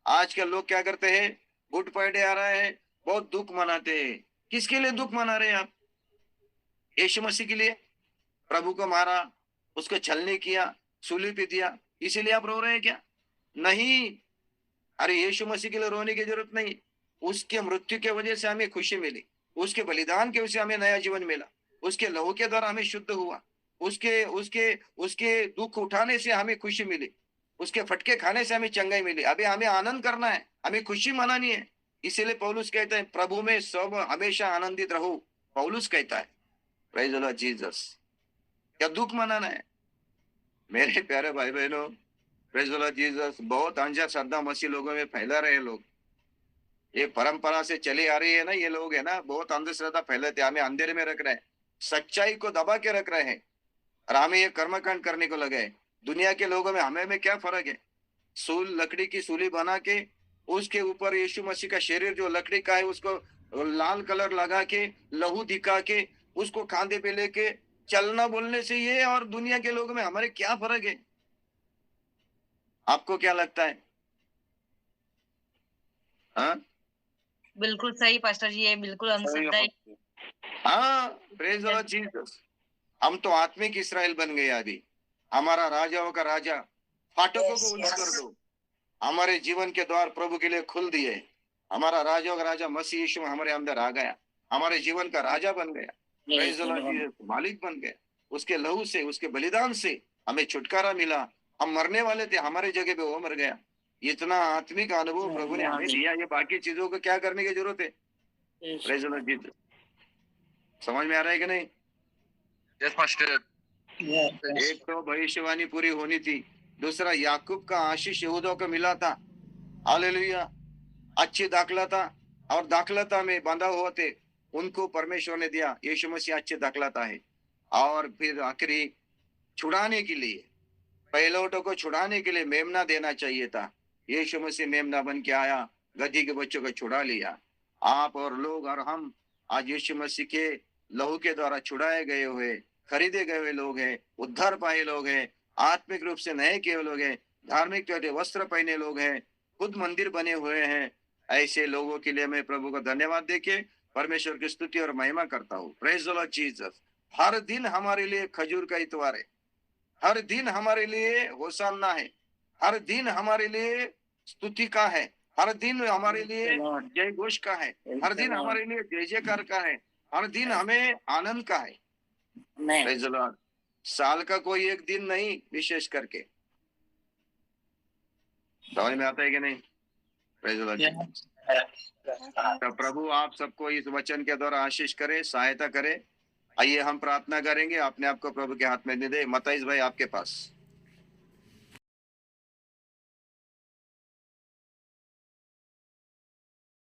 आजकल लोग क्या करते हैं, गुड फ्राइडे आ रहा है, बहुत दुख मनाते हैं। किसके लिए दुख मना रहे हैं आप? यीशु मसीह के लिए। प्रभु को मारा, उसको छलनी किया, सूली पे दिया, इसीलिए आप रो रहे हैं क्या? नहीं। अरे यीशु मसीह के लिए रोने की जरूरत नहीं। उसके मृत्यु के वजह से हमें खुशी मिली, उसके बलिदान के वजह से हमें नया जीवन मिला, उसके लहू के द्वारा हमें शुद्ध हुआ, उसके उसके उसके दुख उठाने से हमें खुशी मिली, उसके फटके खाने से हमें चंगाई मिली। अभी हमें आनंद करना है, हमें खुशी मनानी है। इसीलिए पौलुस कहता है प्रभु में सब हमेशा आनंदित रहो, पौलुस कहता है। Praise the Lord Jesus. क्या दुख मनाना है मेरे प्यारे भाई बहनों? Praise the Lord Jesus. बहुत अंधश्रद्धा मसीह लोगों में फैला रहे लोग, ये परंपरा से चली आ रही है ना, ये लोग है ना, बहुत अंधश्रद्धा फैलाते, हमें अंधेरे में रख रहे हैं, सच्चाई को दबा के रख रहे हैं, और हमें ये कर्मकांड करने को लगे। दुनिया के लोगों में हमें क्या फर्क है? लकड़ी की सूली बना के उसके ऊपर यीशु मसीह का शरीर जो लकड़ी का है उसको लाल कलर लगा के, लहू दिखा के, उसको खांधे पे लेके चलना बोलने से ये और दुनिया के लोगों में हमारे क्या फर्क है? आपको क्या लगता है? हाँ बिल्कुल सही पास्टर जी, ये बिल्कुल अंधश्रद्धा है। हाँ, प्रेज द लॉर्ड जीसस। हम तो आत्मिक इसराइल बन गए। अभी हमारा राजाओं का राजा, फाटकों को बंद कर दो। हमारे जीवन के द्वार प्रभु के लिए खुल दिए। हमारा राजाओं का राजा मसीह यीशु हमारे अंदर आ गया, हमारे जीवन का राजा बन गया, प्रेज द लॉर्ड जीसस, मालिक बन गया। उसके लहू से, उसके बलिदान से हमें छुटकारा मिला। हम मरने वाले थे, हमारे जगह पे वो मर गया। इतना आत्मिक अनुभव प्रभु ने हमें दिया। ये बाकी चीजों को क्या करने की जरूरत है? Praise the Lord Jesus. समझ में आ रहा है कि नहीं? Yes master. एक तो भविष्यवाणी पूरी होनी थी, दूसरा याकूब का आशीष यहूदा को मिला था। हालेलुया। अच्छी दाखलता, और दाखलता में बंधा हुआ थे उनको परमेश्वर ने दिया। यीशु मसीह अच्छे दाखलता है। और फिर आखिरी छुड़ाने के लिए, पहलौठों को छुड़ाने के लिए मेमना देना चाहिए था। यीशु मसीह मेमना बन के आया, गधी के बच्चों को छुड़ा लिया। आप और लोग और हम आज यीशु मसीह के लहू के द्वारा छुड़ाए गए हुए, खरीदे गए हुए लोग हैं, उद्धार पाए लोग हैं, आत्मिक रूप से नए किए लोग हैं, धार्मिक वस्त्र पहने लोग हैं, खुद मंदिर बने हुए हैं। ऐसे लोगों के लिए मैं प्रभु को धन्यवाद देके परमेश्वर की स्तुति और महिमा करता हूँ। Praise the Lord Jesus. हर दिन हमारे लिए खजूर का इतवार है, हर दिन हमारे लिए होशाना है, हर दिन हमारे लिए स्तुति का है, हर दिन हमारे लिए जय घोष का है, हर दिन हमारे लिए जय जयकार का है, हर दिन हमें आनंद का है। Praise the Lord. साल का कोई एक दिन नहीं विशेष करके। समझ में आता है कि नहीं? Praise the Lord. तो प्रभु आप सबको इस वचन के द्वारा आशीष करे, सहायता करे। आइए हम प्रार्थना करेंगे, अपने आप को प्रभु के हाथ में दे दे। मताइस भाई आपके पास।